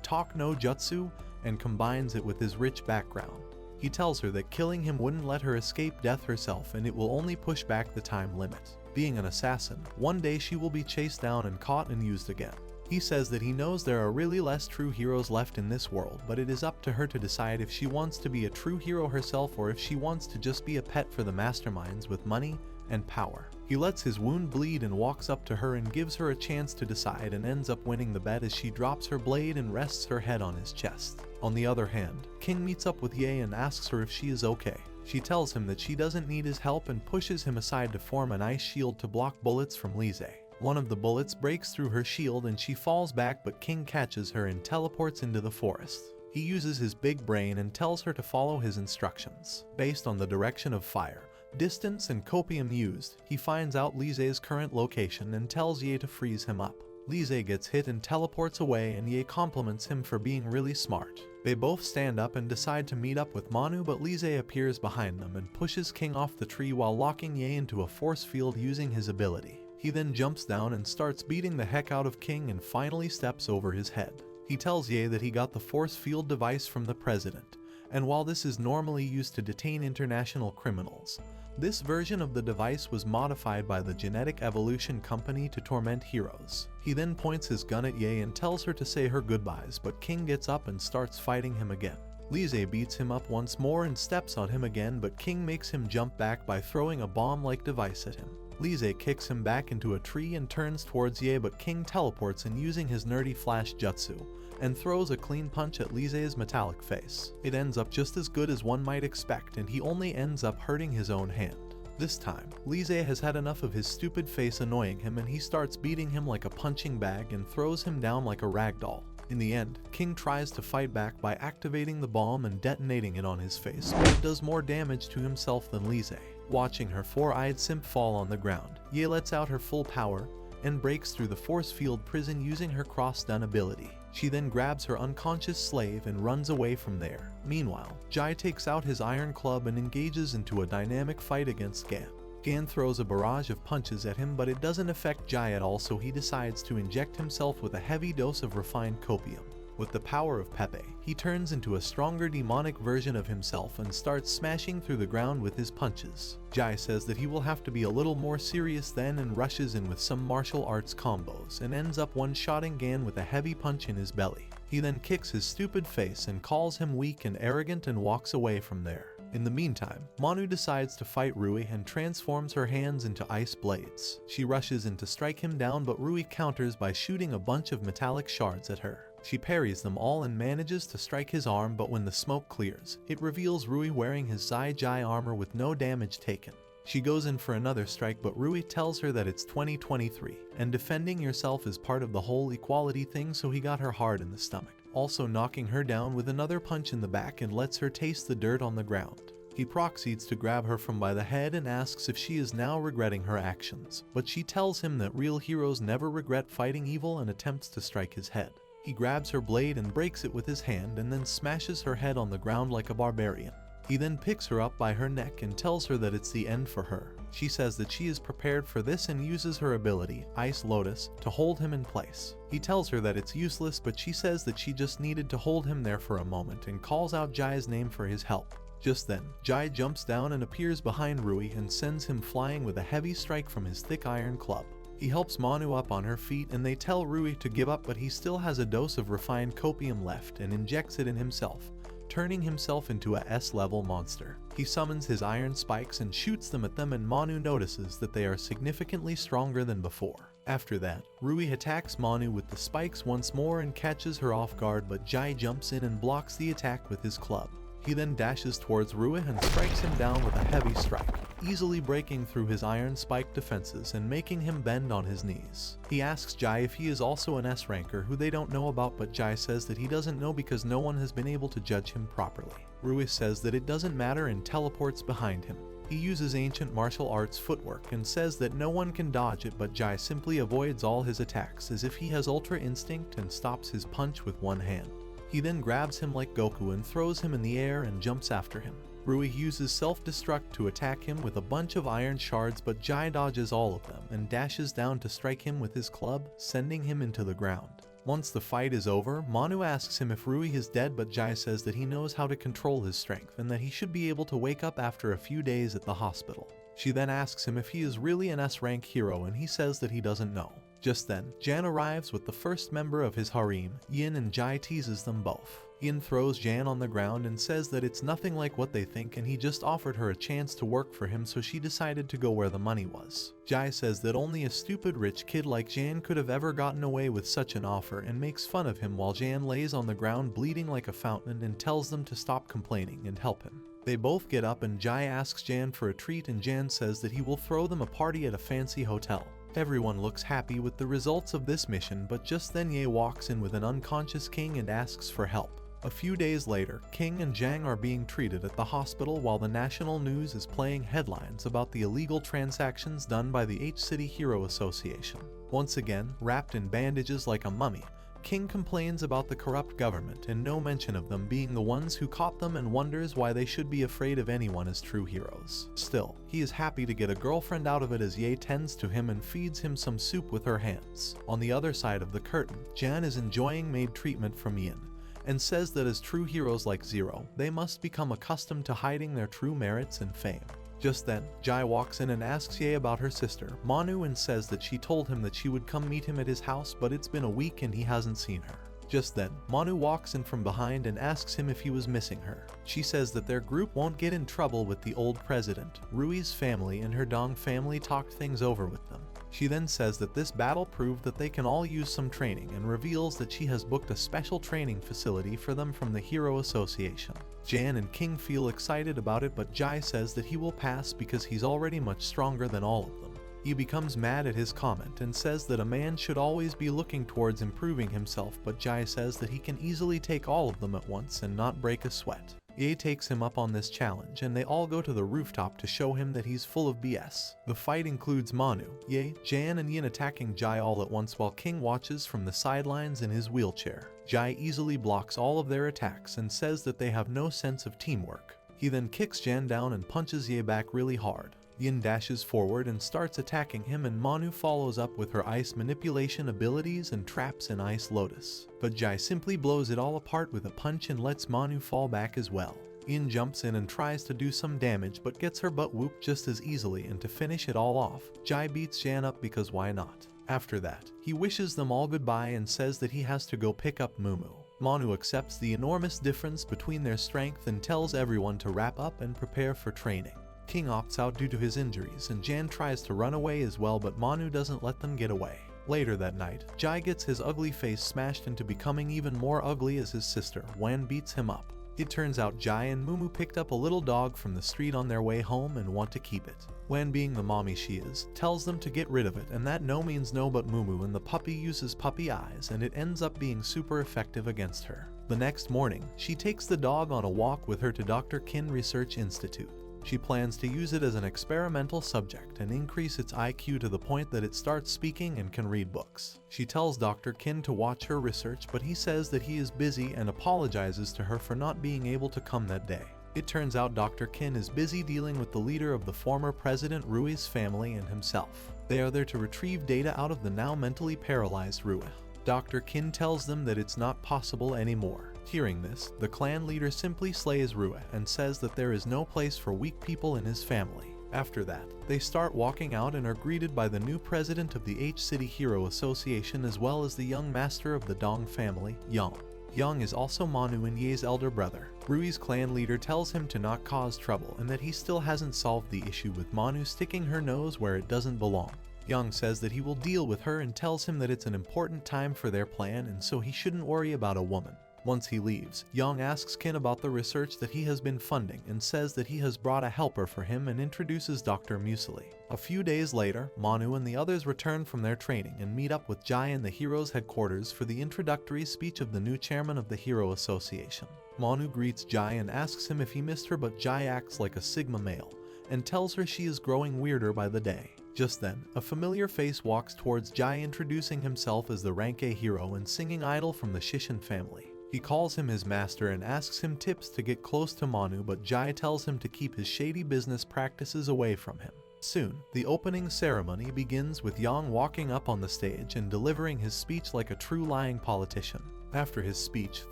Talk no Jutsu, and combines it with his rich background. He tells her that killing him wouldn't let her escape death herself, and it will only push back the time limit. Being an assassin, one day she will be chased down and caught and used again. He says that he knows there are really less true heroes left in this world, but it is up to her to decide if she wants to be a true hero herself or if she wants to just be a pet for the masterminds with money and power. He lets his wound bleed and walks up to her and gives her a chance to decide, and ends up winning the bet as she drops her blade and rests her head on his chest. On the other hand, King meets up with Ye and asks her if she is okay. She tells him that she doesn't need his help and pushes him aside to form an ice shield to block bullets from Lise. One of the bullets breaks through her shield and she falls back, but King catches her and teleports into the forest. He uses his big brain and tells her to follow his instructions. Based on the direction of fire, distance, and copium used, he finds out Lise's current location and tells Ye to freeze him up. Lise gets hit and teleports away, and Ye compliments him for being really smart. They both stand up and decide to meet up with Manu, but Lise appears behind them and pushes King off the tree while locking Ye into a force field using his ability. He then jumps down and starts beating the heck out of King and finally steps over his head. He tells Ye that he got the force field device from the president, and while this is normally used to detain international criminals, this version of the device was modified by the Genetic Evolution Company to torment heroes. He then points his gun at Ye and tells her to say her goodbyes, but King gets up and starts fighting him again. Lise beats him up once more and steps on him again, but King makes him jump back by throwing a bomb-like device at him. Lise kicks him back into a tree and turns towards Ye, but King teleports in using his nerdy flash jutsu and throws a clean punch at Lise's metallic face. It ends up just as good as one might expect, and he only ends up hurting his own hand. This time, Lise has had enough of his stupid face annoying him, and he starts beating him like a punching bag and throws him down like a ragdoll. In the end, King tries to fight back by activating the bomb and detonating it on his face, but it does more damage to himself than Lise. Watching her four-eyed simp fall on the ground, Ye lets out her full power and breaks through the force field prison using her cross-stun ability. She then grabs her unconscious slave and runs away from there. Meanwhile, Jai takes out his iron club and engages into a dynamic fight against Gan. Gan throws a barrage of punches at him, but it doesn't affect Jai at all, so he decides to inject himself with a heavy dose of refined copium. With the power of Pepe, he turns into a stronger demonic version of himself and starts smashing through the ground with his punches. Jai says that he will have to be a little more serious then and rushes in with some martial arts combos and ends up one-shotting Gan with a heavy punch in his belly. He then kicks his stupid face and calls him weak and arrogant and walks away from there. In the meantime, Manu decides to fight Rui and transforms her hands into ice blades. She rushes in to strike him down, but Rui counters by shooting a bunch of metallic shards at her. She parries them all and manages to strike his arm, but when the smoke clears, it reveals Rui wearing his Zai Jai armor with no damage taken. She goes in for another strike, but Rui tells her that it's 2023, and defending yourself is part of the whole equality thing, so he got her hard in the stomach, also knocking her down with another punch in the back and lets her taste the dirt on the ground. He proceeds to grab her from by the head and asks if she is now regretting her actions, but she tells him that real heroes never regret fighting evil and attempts to strike his head. He grabs her blade and breaks it with his hand and then smashes her head on the ground like a barbarian. He then picks her up by her neck and tells her that it's the end for her. She says that she is prepared for this and uses her ability, Ice Lotus, to hold him in place. He tells her that it's useless, but she says that she just needed to hold him there for a moment and calls out Jai's name for his help. Just then, Jai jumps down and appears behind Rui and sends him flying with a heavy strike from his thick iron club. He helps Manu up on her feet and they tell Rui to give up, but he still has a dose of refined copium left and injects it in himself, turning himself into a S-level monster. He summons his iron spikes and shoots them at them, and Manu notices that they are significantly stronger than before. After that, Rui attacks Manu with the spikes once more and catches her off guard, but Jai jumps in and blocks the attack with his club. He then dashes towards Rui and strikes him down with a heavy strike, easily breaking through his iron spike defenses and making him bend on his knees. He asks Jai if he is also an S-ranker who they don't know about, but Jai says that he doesn't know because no one has been able to judge him properly. Rui says that it doesn't matter and teleports behind him. He uses ancient martial arts footwork and says that no one can dodge it, but Jai simply avoids all his attacks as if he has ultra instinct and stops his punch with one hand. He then grabs him like Goku and throws him in the air and jumps after him. Rui uses self-destruct to attack him with a bunch of iron shards, but Jai dodges all of them and dashes down to strike him with his club, sending him into the ground. Once the fight is over, Manu asks him if Rui is dead, but Jai says that he knows how to control his strength and that he should be able to wake up after a few days at the hospital. She then asks him if he is really an S-rank hero, and he says that he doesn't know. Just then, Jan arrives with the first member of his harem, Yin, and Jai teases them both. Yin throws Jan on the ground and says that it's nothing like what they think and he just offered her a chance to work for him, so she decided to go where the money was. Jai says that only a stupid rich kid like Jan could have ever gotten away with such an offer and makes fun of him while Jan lays on the ground bleeding like a fountain and tells them to stop complaining and help him. They both get up and Jai asks Jan for a treat, and Jan says that he will throw them a party at a fancy hotel. Everyone looks happy with the results of this mission, but just then Ye walks in with an unconscious King and asks for help. A few days later, King and Zhang are being treated at the hospital while the national news is playing headlines about the illegal transactions done by the H-City Hero Association. Once again, wrapped in bandages like a mummy, King complains about the corrupt government and no mention of them being the ones who caught them, and wonders why they should be afraid of anyone as true heroes. Still, he is happy to get a girlfriend out of it as Ye tends to him and feeds him some soup with her hands. On the other side of the curtain, Jan is enjoying maid treatment from Yin, and says that as true heroes like Zero, they must become accustomed to hiding their true merits and fame. Just then, Jai walks in and asks Ye about her sister, Manu, and says that she told him that she would come meet him at his house, but it's been a week and he hasn't seen her. Just then, Manu walks in from behind and asks him if he was missing her. She says that their group won't get in trouble with the old president. Rui's family and her Dong family talked things over with them. She then says that this battle proved that they can all use some training, and reveals that she has booked a special training facility for them from the Hero Association. Jan and King feel excited about it, but Jai says that he will pass because he's already much stronger than all of them. He becomes mad at his comment and says that a man should always be looking towards improving himself, but Jai says that he can easily take all of them at once and not break a sweat. Ye takes him up on this challenge and they all go to the rooftop to show him that he's full of BS. The fight includes Manu, Ye, Jan and Yin attacking Jai all at once while King watches from the sidelines in his wheelchair. Jai easily blocks all of their attacks and says that they have no sense of teamwork. He then kicks Jan down and punches Ye back really hard. Yin dashes forward and starts attacking him and Manu follows up with her ice manipulation abilities and traps an ice lotus. But Jai simply blows it all apart with a punch and lets Manu fall back as well. Yin jumps in and tries to do some damage but gets her butt whooped just as easily, and to finish it all off, Jai beats Jan up because why not? After that, he wishes them all goodbye and says that he has to go pick up Mumu. Manu accepts the enormous difference between their strength and tells everyone to wrap up and prepare for training. King opts out due to his injuries and Jan tries to run away as well, but Manu doesn't let them get away. Later that night, Jai gets his ugly face smashed into becoming even more ugly as his sister, Wan, beats him up. It turns out Jai and Mumu picked up a little dog from the street on their way home and want to keep it. Wan, being the mommy she is, tells them to get rid of it, and that no means no, but Mumu and the puppy uses puppy eyes and it ends up being super effective against her. The next morning, she takes the dog on a walk with her to Dr. Kin Research Institute. She plans to use it as an experimental subject and increase its IQ to the point that it starts speaking and can read books. She tells Dr. Kin to watch her research, but he says that he is busy and apologizes to her for not being able to come that day. It turns out Dr. Kin is busy dealing with the leader of the former President Rui's family and himself. They are there to retrieve data out of the now mentally paralyzed Rui. Dr. Kin tells them that it's not possible anymore. Hearing this, the clan leader simply slays Rui and says that there is no place for weak people in his family. After that, they start walking out and are greeted by the new president of the H-City Hero Association as well as the young master of the Dong family, Yang. Yang is also Manu and Ye's elder brother. Rui's clan leader tells him to not cause trouble and that he still hasn't solved the issue with Manu sticking her nose where it doesn't belong. Yang says that he will deal with her and tells him that it's an important time for their plan and so he shouldn't worry about a woman. Once he leaves, Yang asks Kin about the research that he has been funding and says that he has brought a helper for him and introduces Dr. Museli. A few days later, Manu and the others return from their training and meet up with Jai in the Heroes' headquarters for the introductory speech of the new chairman of the Hero Association. Manu greets Jai and asks him if he missed her, but Jai acts like a Sigma male and tells her she is growing weirder by the day. Just then, a familiar face walks towards Jai, introducing himself as the rank A hero and singing idol from the Shishin family. He calls him his master and asks him tips to get close to Manu, but Jai tells him to keep his shady business practices away from him. Soon, the opening ceremony begins with Yang walking up on the stage and delivering his speech like a true lying politician. After his speech,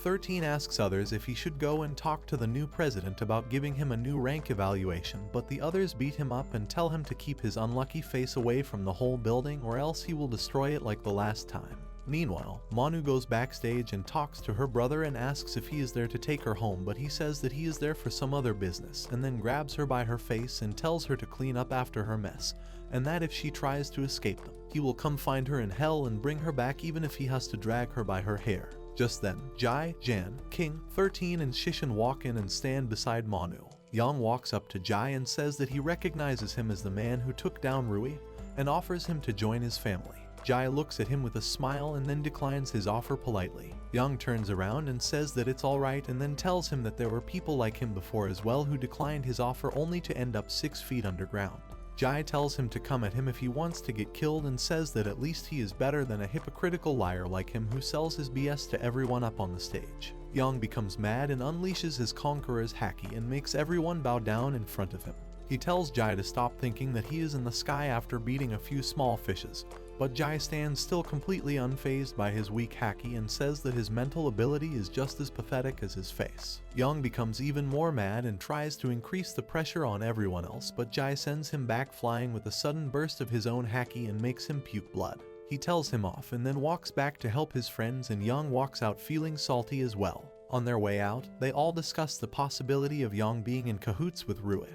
13 asks others if he should go and talk to the new president about giving him a new rank evaluation, but the others beat him up and tell him to keep his unlucky face away from the whole building or else he will destroy it like the last time. Meanwhile, Manu goes backstage and talks to her brother and asks if he is there to take her home, but he says that he is there for some other business and then grabs her by her face and tells her to clean up after her mess, and that if she tries to escape them, he will come find her in hell and bring her back even if he has to drag her by her hair. Just then, Jai, Jan, King, 13 and Shishin walk in and stand beside Manu. Yang walks up to Jai and says that he recognizes him as the man who took down Rui and offers him to join his family. Jai looks at him with a smile and then declines his offer politely. Yang turns around and says that it's alright and then tells him that there were people like him before as well who declined his offer only to end up 6 feet underground. Jai tells him to come at him if he wants to get killed and says that at least he is better than a hypocritical liar like him who sells his BS to everyone up on the stage. Yang becomes mad and unleashes his conqueror's haki and makes everyone bow down in front of him. He tells Jai to stop thinking that he is in the sky after beating a few small fishes, but Jai stands still completely unfazed by his weak haki and says that his mental ability is just as pathetic as his face. Yang becomes even more mad and tries to increase the pressure on everyone else, but Jai sends him back flying with a sudden burst of his own haki and makes him puke blood. He tells him off and then walks back to help his friends, and Yang walks out feeling salty as well. On their way out, they all discuss the possibility of Yang being in cahoots with Rui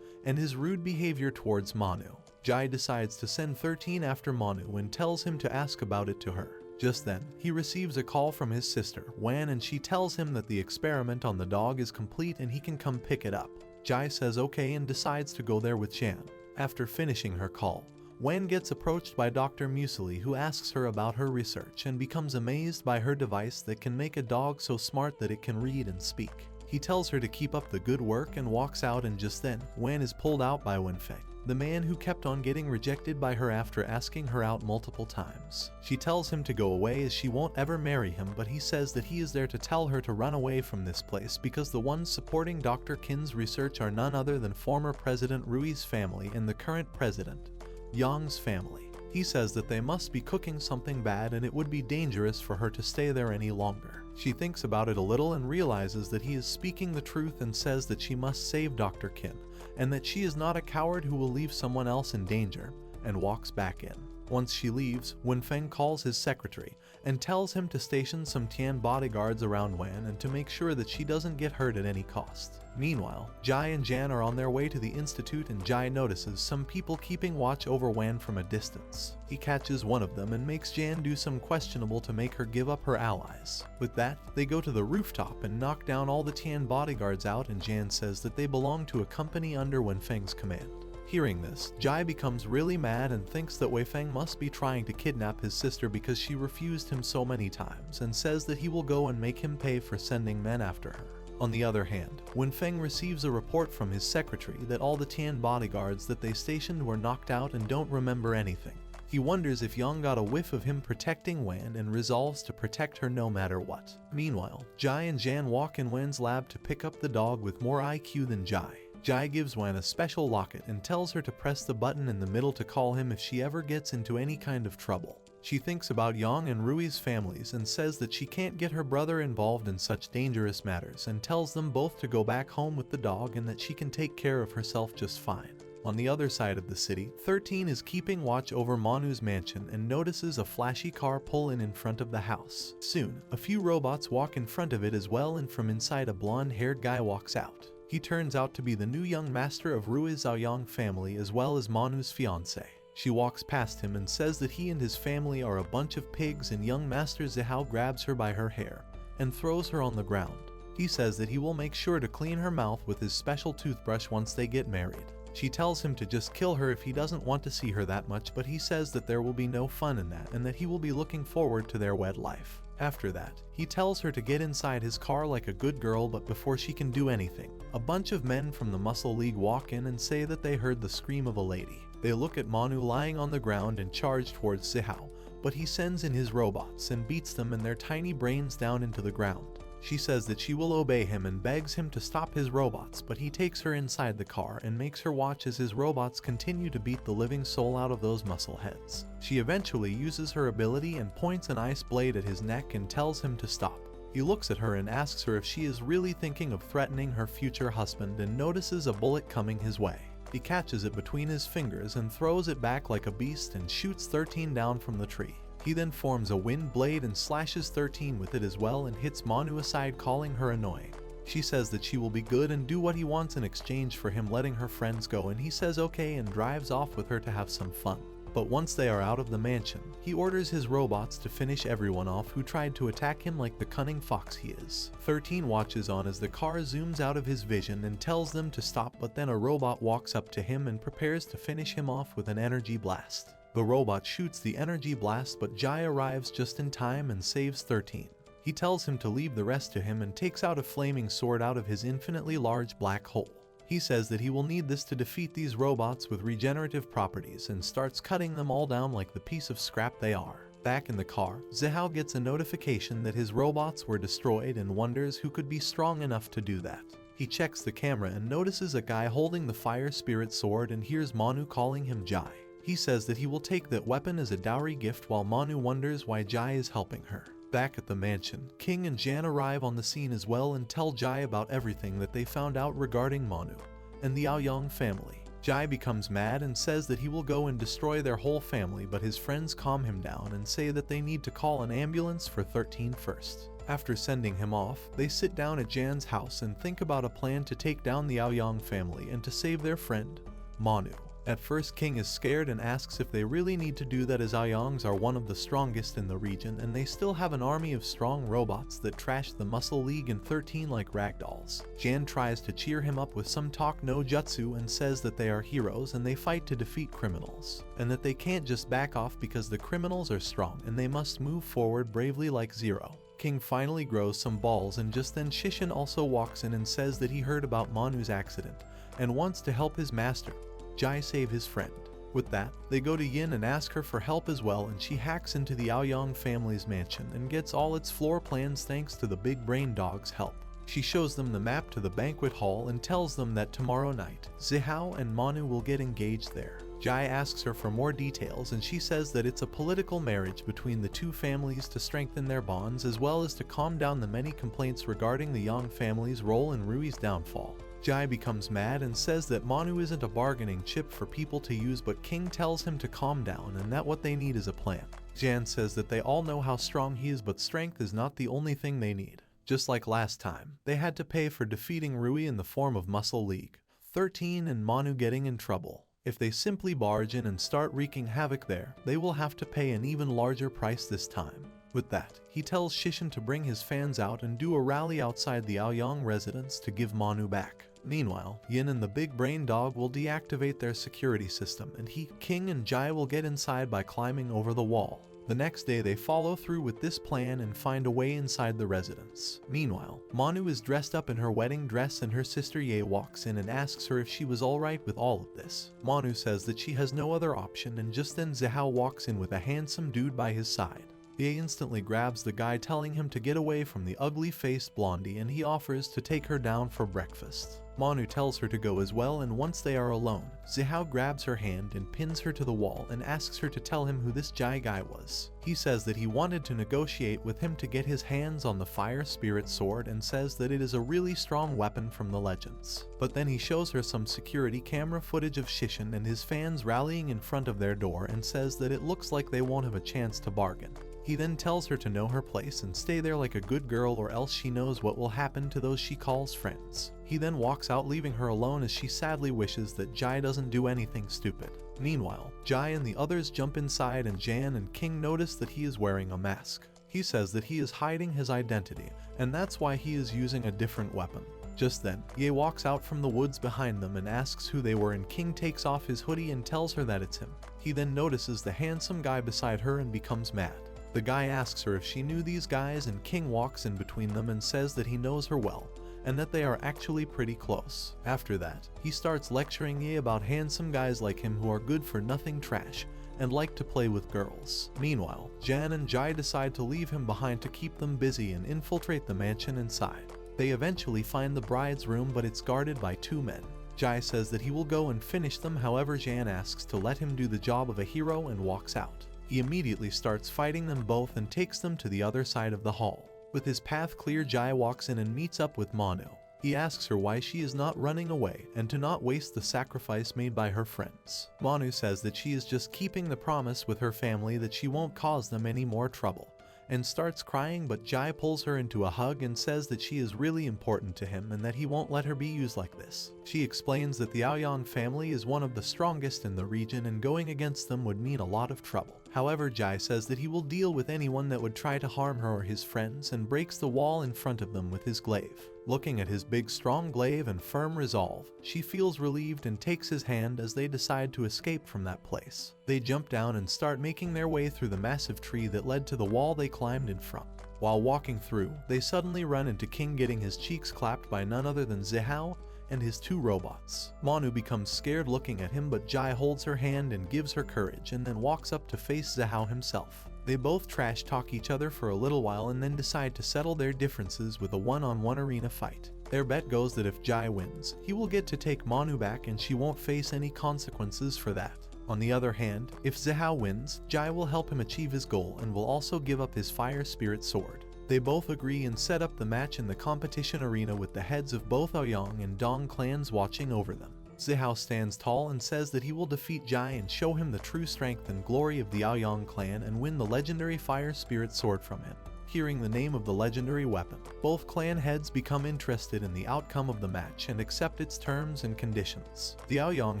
and his rude behavior towards Manu. Jai decides to send 13 after Manu and tells him to ask about it to her. Just then, he receives a call from his sister, Wan, and she tells him that the experiment on the dog is complete and he can come pick it up. Jai says okay and decides to go there with Jan. After finishing her call, Wan gets approached by Dr. Museli, who asks her about her research and becomes amazed by her device that can make a dog so smart that it can read and speak. He tells her to keep up the good work and walks out, and just then, Wan is pulled out by Wenfeng, the man who kept on getting rejected by her after asking her out multiple times. She tells him to go away as she won't ever marry him, but he says that he is there to tell her to run away from this place because the ones supporting Dr. Qin's research are none other than former President Rui's family and the current president, Yang's family. He says that they must be cooking something bad and it would be dangerous for her to stay there any longer. She thinks about it a little and realizes that he is speaking the truth and says that she must save Dr. Qin, and that she is not a coward who will leave someone else in danger, and walks back in. Once she leaves, Wenfeng calls his secretary and tells him to station some Tian bodyguards around Wan and to make sure that she doesn't get hurt at any cost. Meanwhile, Jai and Jan are on their way to the institute, and Jai notices some people keeping watch over Wan from a distance. He catches one of them and makes Jan do some questionable to make her give up her allies. With that, they go to the rooftop and knock down all the Tian bodyguards out, and Jan says that they belong to a company under Wenfeng's command. Hearing this, Jai becomes really mad and thinks that Weifeng must be trying to kidnap his sister because she refused him so many times, and says that he will go and make him pay for sending men after her. On the other hand, Wenfeng receives a report from his secretary that all the Tian bodyguards that they stationed were knocked out and don't remember anything. He wonders if Yang got a whiff of him protecting Wan and resolves to protect her no matter what. Meanwhile, Jai and Jan walk in Wan's lab to pick up the dog with more IQ than Jai. Jai gives Wan a special locket and tells her to press the button in the middle to call him if she ever gets into any kind of trouble. She thinks about Yang and Rui's families and says that she can't get her brother involved in such dangerous matters, and tells them both to go back home with the dog and that she can take care of herself just fine. On the other side of the city, 13 is keeping watch over Manu's mansion and notices a flashy car pull in front of the house. Soon, a few robots walk in front of it as well, and from inside a blonde-haired guy walks out. He turns out to be the new young master of Rui Zhaoyang family as well as Manu's fiancée. She walks past him and says that he and his family are a bunch of pigs, and young Master Zihao grabs her by her hair and throws her on the ground. He says that he will make sure to clean her mouth with his special toothbrush once they get married. She tells him to just kill her if he doesn't want to see her that much, but he says that there will be no fun in that and that he will be looking forward to their wed life. After that, he tells her to get inside his car like a good girl, but before she can do anything, a bunch of men from the Muscle League walk in and say that they heard the scream of a lady. They look at Manu lying on the ground and charge towards Zihao, but he sends in his robots and beats them and their tiny brains down into the ground. She says that she will obey him and begs him to stop his robots, but he takes her inside the car and makes her watch as his robots continue to beat the living soul out of those muscle heads. She eventually uses her ability and points an ice blade at his neck and tells him to stop. He looks at her and asks her if she is really thinking of threatening her future husband, and notices a bullet coming his way. He catches it between his fingers and throws it back like a beast and shoots 13 down from the tree. He then forms a wind blade and slashes 13 with it as well and hits Manu aside, calling her annoying. She says that she will be good and do what he wants in exchange for him letting her friends go, and he says okay and drives off with her to have some fun. But once they are out of the mansion, he orders his robots to finish everyone off who tried to attack him like the cunning fox he is. 13 watches on as the car zooms out of his vision and tells them to stop, but then a robot walks up to him and prepares to finish him off with an energy blast. The robot shoots the energy blast, but Jai arrives just in time and saves 13. He tells him to leave the rest to him and takes out a flaming sword out of his infinitely large black hole. He says that he will need this to defeat these robots with regenerative properties and starts cutting them all down like the piece of scrap they are. Back in the car, Zihao gets a notification that his robots were destroyed and wonders who could be strong enough to do that. He checks the camera and notices a guy holding the fire spirit sword and hears Manu calling him Jai. He says that he will take that weapon as a dowry gift, while Manu wonders why Jai is helping her. Back at the mansion, King and Jan arrive on the scene as well and tell Jai about everything that they found out regarding Manu and the Aoyang family. Jai becomes mad and says that he will go and destroy their whole family, but his friends calm him down and say that they need to call an ambulance for 13 first. After sending him off, they sit down at Jan's house and think about a plan to take down the Aoyang family and to save their friend, Manu. At first, King is scared and asks if they really need to do that, as Aoyangs are one of the strongest in the region and they still have an army of strong robots that trash the Muscle League and 13 like ragdolls. Jan tries to cheer him up with some talk no jutsu and says that they are heroes and they fight to defeat criminals, and that they can't just back off because the criminals are strong and they must move forward bravely like Zero. King finally grows some balls, and just then Shishin also walks in and says that he heard about Manu's accident and wants to help his master, Jai, save his friend. With that, they go to Yin and ask her for help as well, and she hacks into the Aoyang family's mansion and gets all its floor plans thanks to the big brain dog's help. She shows them the map to the banquet hall and tells them that tomorrow night, Zihao and Manu will get engaged there. Jai asks her for more details, and she says that it's a political marriage between the two families to strengthen their bonds as well as to calm down the many complaints regarding the Yang family's role in Rui's downfall. Jai becomes mad and says that Manu isn't a bargaining chip for people to use, but King tells him to calm down and that what they need is a plan. Jan says that they all know how strong he is, but strength is not the only thing they need. Just like last time, they had to pay for defeating Rui in the form of Muscle League 13 and Manu getting in trouble. If they simply barge in and start wreaking havoc there, they will have to pay an even larger price this time. With that, he tells Shishin to bring his fans out and do a rally outside the Aoyang residence to give Manu back. Meanwhile, Yin and the big brain dog will deactivate their security system, and King and Jai will get inside by climbing over the wall. The next day they follow through with this plan and find a way inside the residence. Meanwhile, Manu is dressed up in her wedding dress and her sister Ye walks in and asks her if she was alright with all of this. Manu says that she has no other option, and just then Zihao walks in with a handsome dude by his side. Ye instantly grabs the guy, telling him to get away from the ugly-faced blondie, and he offers to take her down for breakfast. Manu tells her to go as well, and once they are alone, Zihao grabs her hand and pins her to the wall and asks her to tell him who this Jai guy was. He says that he wanted to negotiate with him to get his hands on the Fire Spirit Sword and says that it is a really strong weapon from the legends. But then he shows her some security camera footage of Shishin and his fans rallying in front of their door and says that it looks like they won't have a chance to bargain. He then tells her to know her place and stay there like a good girl, or else she knows what will happen to those she calls friends. He then walks out, leaving her alone as she sadly wishes that Jai doesn't do anything stupid. Meanwhile, Jai and the others jump inside, and Jan and King notice that he is wearing a mask. He says that he is hiding his identity, and that's why he is using a different weapon. Just then, Ye walks out from the woods behind them and asks who they were, and King takes off his hoodie and tells her that it's him. He then notices the handsome guy beside her and becomes mad. The guy asks her if she knew these guys, and King walks in between them and says that he knows her well, and that they are actually pretty close. After that, he starts lecturing Ye about handsome guys like him who are good for nothing trash and like to play with girls. Meanwhile, Jan and Jai decide to leave him behind to keep them busy and infiltrate the mansion inside. They eventually find the bride's room, but it's guarded by two men. Jai says that he will go and finish them, however Jan asks to let him do the job of a hero and walks out. He immediately starts fighting them both and takes them to the other side of the hall. With his path clear, Jai walks in and meets up with Manu. He asks her why she is not running away and to not waste the sacrifice made by her friends. Manu says that she is just keeping the promise with her family that she won't cause them any more trouble, and starts crying, but Jai pulls her into a hug and says that she is really important to him and that he won't let her be used like this. She explains that the Aoyang family is one of the strongest in the region and going against them would mean a lot of trouble. However, Jai says that he will deal with anyone that would try to harm her or his friends, and breaks the wall in front of them with his glaive. Looking at his big strong glaive and firm resolve, she feels relieved and takes his hand as they decide to escape from that place. They jump down and start making their way through the massive tree that led to the wall they climbed in from. While walking through, they suddenly run into King, getting his cheeks clapped by none other than Zihao and his two robots. Manu becomes scared looking at him, but Jai holds her hand and gives her courage and then walks up to face Zihao himself. They both trash talk each other for a little while and then decide to settle their differences with a one-on-one arena fight. Their bet goes that if Jai wins, he will get to take Manu back and she won't face any consequences for that. On the other hand, if Zihao wins, Jai will help him achieve his goal and will also give up his Fire Spirit Sword. They both agree and set up the match in the competition arena with the heads of both Aoyang and Dong clans watching over them. Zihao stands tall and says that he will defeat Jai and show him the true strength and glory of the Aoyang clan and win the legendary Fire Spirit Sword from him. Hearing the name of the legendary weapon, both clan heads become interested in the outcome of the match and accept its terms and conditions. The Aoyang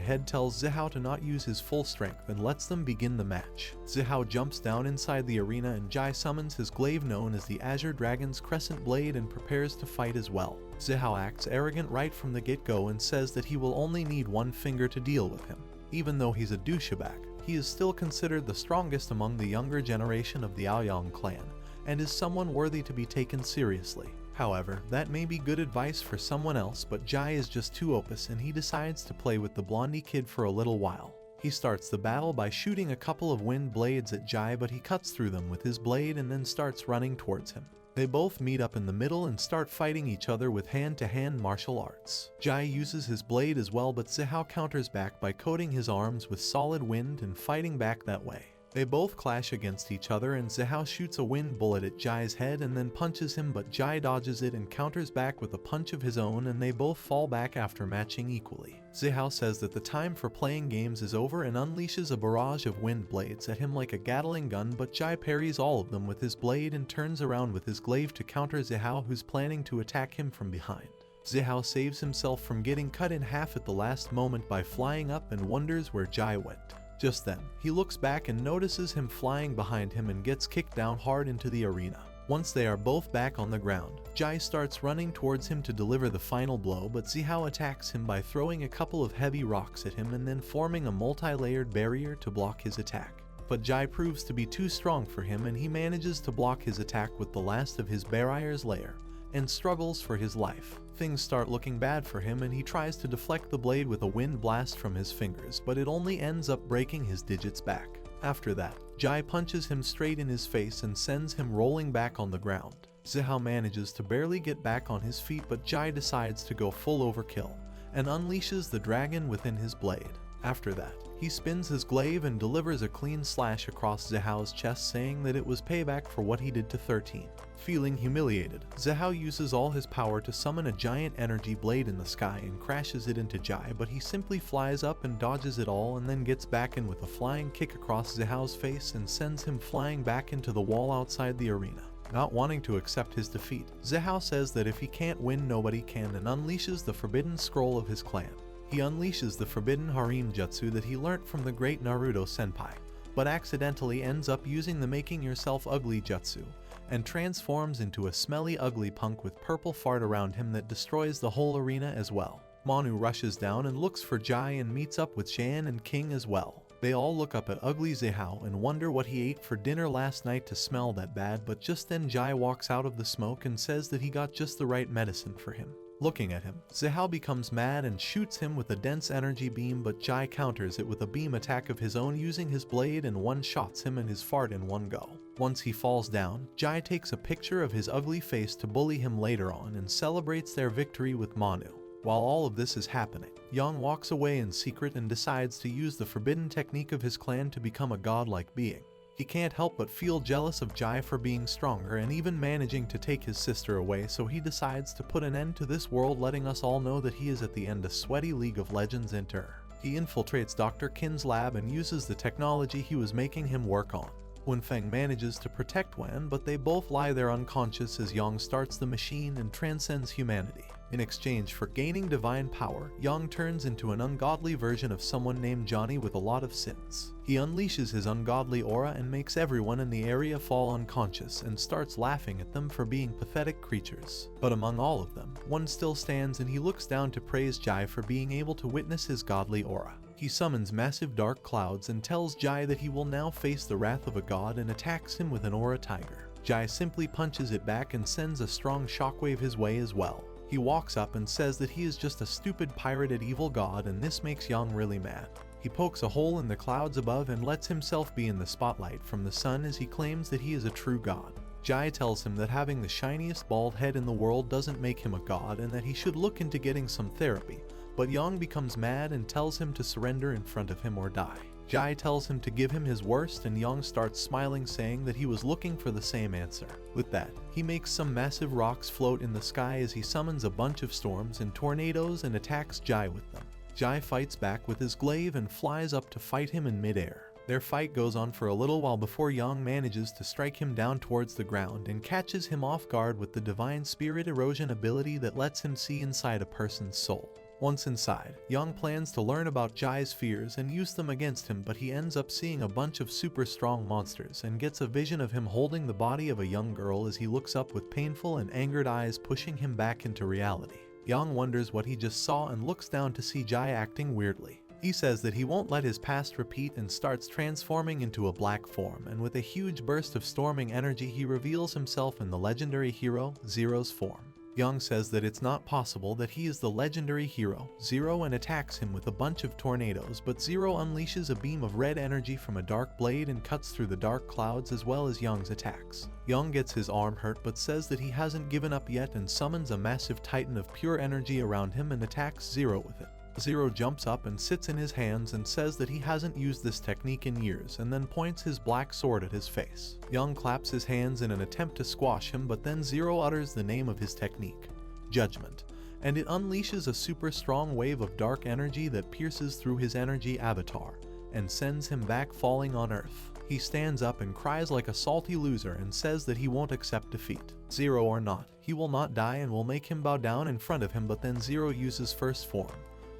head tells Zihao to not use his full strength and lets them begin the match. Zihao jumps down inside the arena and Jai summons his glaive known as the Azure Dragon's Crescent Blade and prepares to fight as well. Zihao acts arrogant right from the get-go and says that he will only need one finger to deal with him. Even though he's a douchebag, he is still considered the strongest among the younger generation of the Aoyang clan, and is someone worthy to be taken seriously. However, that may be good advice for someone else, but Jai is just too opus and he decides to play with the blondie kid for a little while. He starts the battle by shooting a couple of wind blades at Jai, but he cuts through them with his blade and then starts running towards him. They both meet up in the middle and start fighting each other with hand-to-hand martial arts. Jai uses his blade as well, but Zihao counters back by coating his arms with solid wind and fighting back that way. They both clash against each other and Zihao shoots a wind bullet at Jai's head and then punches him, but Jai dodges it and counters back with a punch of his own, and they both fall back after matching equally. Zihao says that the time for playing games is over and unleashes a barrage of wind blades at him like a Gatling gun, but Jai parries all of them with his blade and turns around with his glaive to counter Zihao, who's planning to attack him from behind. Zihao saves himself from getting cut in half at the last moment by flying up and wonders where Jai went. Just then, he looks back and notices him flying behind him and gets kicked down hard into the arena. Once they are both back on the ground, Jai starts running towards him to deliver the final blow, but Zihao attacks him by throwing a couple of heavy rocks at him and then forming a multi-layered barrier to block his attack. But Jai proves to be too strong for him and he manages to block his attack with the last of his barrier's layer, and struggles for his life. Things start looking bad for him and he tries to deflect the blade with a wind blast from his fingers, but it only ends up breaking his digits back. After that, Jai punches him straight in his face and sends him rolling back on the ground. Zihao manages to barely get back on his feet, but Jai decides to go full overkill and unleashes the dragon within his blade. After that, he spins his glaive and delivers a clean slash across Zihao's chest, saying that it was payback for what he did to 13. Feeling humiliated, Zihao uses all his power to summon a giant energy blade in the sky and crashes it into Jai, but he simply flies up and dodges it all and then gets back in with a flying kick across Zihao's face and sends him flying back into the wall outside the arena. Not wanting to accept his defeat, Zihao says that if he can't win, nobody can, and unleashes the forbidden scroll of his clan. He unleashes the forbidden harem jutsu that he learnt from the great Naruto senpai, but accidentally ends up using the making yourself ugly jutsu, and transforms into a smelly ugly punk with purple fart around him that destroys the whole arena as well. Manu rushes down and looks for Jai and meets up with Shan and King as well. They all look up at ugly Zihao and wonder what he ate for dinner last night to smell that bad, but just then Jai walks out of the smoke and says that he got just the right medicine for him. Looking at him, Zihao becomes mad and shoots him with a dense energy beam, but Jai counters it with a beam attack of his own using his blade and one-shots him and his fart in one go. Once he falls down, Jai takes a picture of his ugly face to bully him later on and celebrates their victory with Manu. While all of this is happening, Yang walks away in secret and decides to use the forbidden technique of his clan to become a godlike being. He can't help but feel jealous of Jai for being stronger and even managing to take his sister away, so he decides to put an end to this world, letting us all know that he is at the end a sweaty League of Legends enter. He infiltrates Dr. Qin's lab and uses the technology he was making him work on. Wenfeng manages to protect Wen, but they both lie there unconscious as Yang starts the machine and transcends humanity. In exchange for gaining divine power, Yang turns into an ungodly version of someone named Johnny with a lot of sins. He unleashes his ungodly aura and makes everyone in the area fall unconscious and starts laughing at them for being pathetic creatures. But among all of them, one still stands and he looks down to praise Jai for being able to witness his godly aura. He summons massive dark clouds and tells Jai that he will now face the wrath of a god and attacks him with an aura tiger. Jai simply punches it back and sends a strong shockwave his way as well. He walks up and says that he is just a stupid pirated evil god, and this makes Yang really mad. He pokes a hole in the clouds above and lets himself be in the spotlight from the sun as he claims that he is a true god. Jai tells him that having the shiniest bald head in the world doesn't make him a god and that he should look into getting some therapy, but Yang becomes mad and tells him to surrender in front of him or die. Jai tells him to give him his worst and Yang starts smiling, saying that he was looking for the same answer. With that, he makes some massive rocks float in the sky as he summons a bunch of storms and tornadoes and attacks Jai with them. Jai fights back with his glaive and flies up to fight him in midair. Their fight goes on for a little while before Yang manages to strike him down towards the ground and catches him off guard with the divine spirit erosion ability that lets him see inside a person's soul. Once inside, Yang plans to learn about Jai's fears and use them against him, but he ends up seeing a bunch of super strong monsters and gets a vision of him holding the body of a young girl as he looks up with painful and angered eyes, pushing him back into reality. Yang wonders what he just saw and looks down to see Jai acting weirdly. He says that he won't let his past repeat and starts transforming into a black form, and with a huge burst of storming energy he reveals himself in the legendary hero Zero's form. Young says that it's not possible that he is the legendary hero Zero and attacks him with a bunch of tornadoes, but Zero unleashes a beam of red energy from a dark blade and cuts through the dark clouds as well as Young's attacks. Young gets his arm hurt but says that he hasn't given up yet and summons a massive titan of pure energy around him and attacks Zero with it. Zero jumps up and sits in his hands and says that he hasn't used this technique in years and then points his black sword at his face. Young claps his hands in an attempt to squash him, but then Zero utters the name of his technique, Judgment, and it unleashes a super strong wave of dark energy that pierces through his energy avatar and sends him back falling on Earth. He stands up and cries like a salty loser and says that he won't accept defeat. Zero or not, he will not die and will make him bow down in front of him, but then Zero uses first form,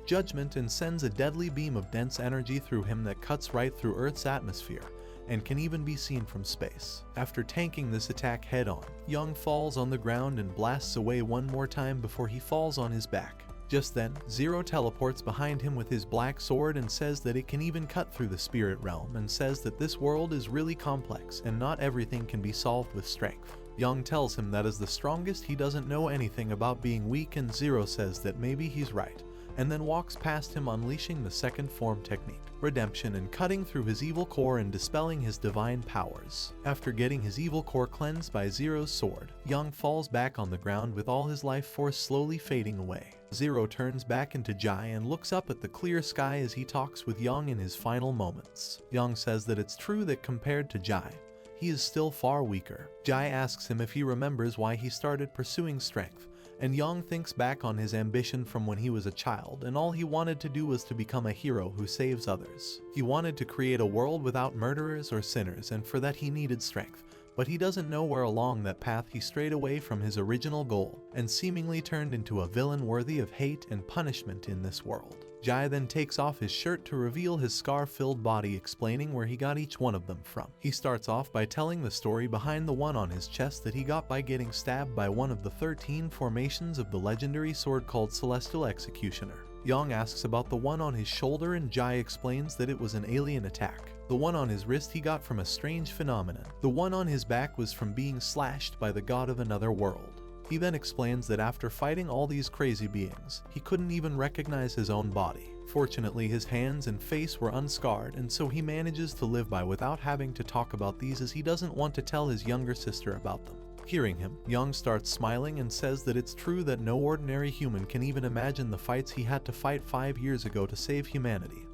Judgment, and sends a deadly beam of dense energy through him that cuts right through Earth's atmosphere and can even be seen from space. After tanking this attack head on, Young falls on the ground and blasts away one more time before he falls on his back. Just then, Zero teleports behind him with his black sword and says that it can even cut through the spirit realm, and says that this world is really complex and not everything can be solved with strength. Young tells him that as the strongest he doesn't know anything about being weak, and Zero says that maybe he's right, and then walks past him unleashing the second form technique, Redemption, and cutting through his evil core and dispelling his divine powers. After getting his evil core cleansed by Zero's sword, Young falls back on the ground with all his life force slowly fading away. Zero turns back into Jai and looks up at the clear sky as he talks with Young in his final moments. Young says that it's true that compared to Jai, he is still far weaker. Jai asks him if he remembers why he started pursuing strength, and Young thinks back on his ambition from when he was a child, and all he wanted to do was to become a hero who saves others. He wanted to create a world without murderers or sinners, and for that he needed strength, but he doesn't know where along that path he strayed away from his original goal, and seemingly turned into a villain worthy of hate and punishment in this world. Jai then takes off his shirt to reveal his scar-filled body, explaining where he got each one of them from. He starts off by telling the story behind the one on his chest that he got by getting stabbed by one of the 13 formations of the legendary sword called Celestial Executioner. Young asks about the one on his shoulder, and Jai explains that it was an alien attack. The one on his wrist he got from a strange phenomenon. The one on his back was from being slashed by the god of another world. He then explains that after fighting all these crazy beings, he couldn't even recognize his own body. Fortunately, his hands and face were unscarred, and so he manages to live by without having to talk about these, as he doesn't want to tell his younger sister about them. Hearing him, Young starts smiling and says that it's true that no ordinary human can even imagine the fights he had to fight 5 years ago to save humanity,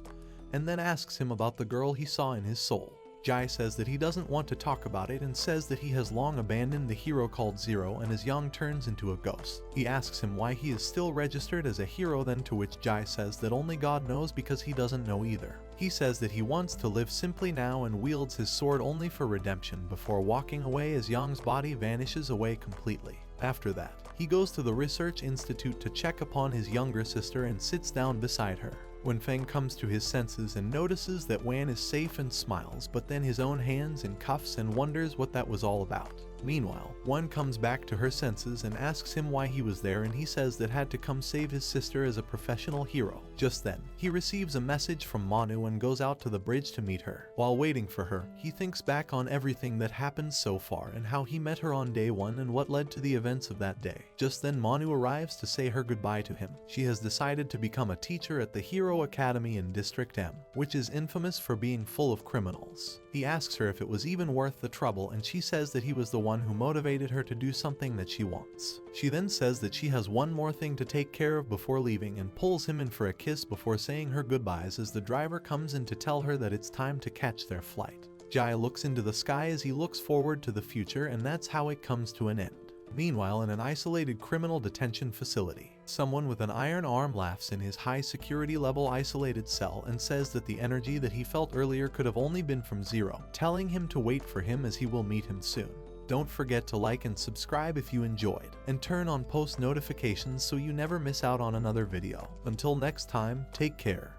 and then asks him about the girl he saw in his soul. Jai says that he doesn't want to talk about it and says that he has long abandoned the hero called Zero, and as Young turns into a ghost. He asks him why he is still registered as a hero, then to which Jai says that only God knows because he doesn't know either. He says that he wants to live simply now and wields his sword only for redemption before walking away as Young's body vanishes away completely. After that, he goes to the Research Institute to check upon his younger sister and sits down beside her. When Feng comes to his senses and notices that Wan is safe and smiles, but then his own hands in cuffs, and wonders what that was all about. Meanwhile, Wan comes back to her senses and asks him why he was there, and he says that had to come save his sister as a professional hero. Just then, he receives a message from Manu and goes out to the bridge to meet her. While waiting for her, he thinks back on everything that happened so far and how he met her on day 1 and what led to the events of that day. Just then Manu arrives to say her goodbye to him. She has decided to become a teacher at the Hero Academy in District M, which is infamous for being full of criminals. He asks her if it was even worth the trouble, and she says that he was the one who motivated her to do something that she wants. She then says that she has one more thing to take care of before leaving, and pulls him in for a kiss before saying her goodbyes as the driver comes in to tell her that it's time to catch their flight. Jai looks into the sky as he looks forward to the future, and that's how it comes to an end. Meanwhile, in an isolated criminal detention facility, someone with an iron arm laughs in his high security level isolated cell and says that the energy that he felt earlier could have only been from Zero, telling him to wait for him as he will meet him soon. Don't forget to like and subscribe if you enjoyed, and turn on post notifications so you never miss out on another video. Until next time, take care.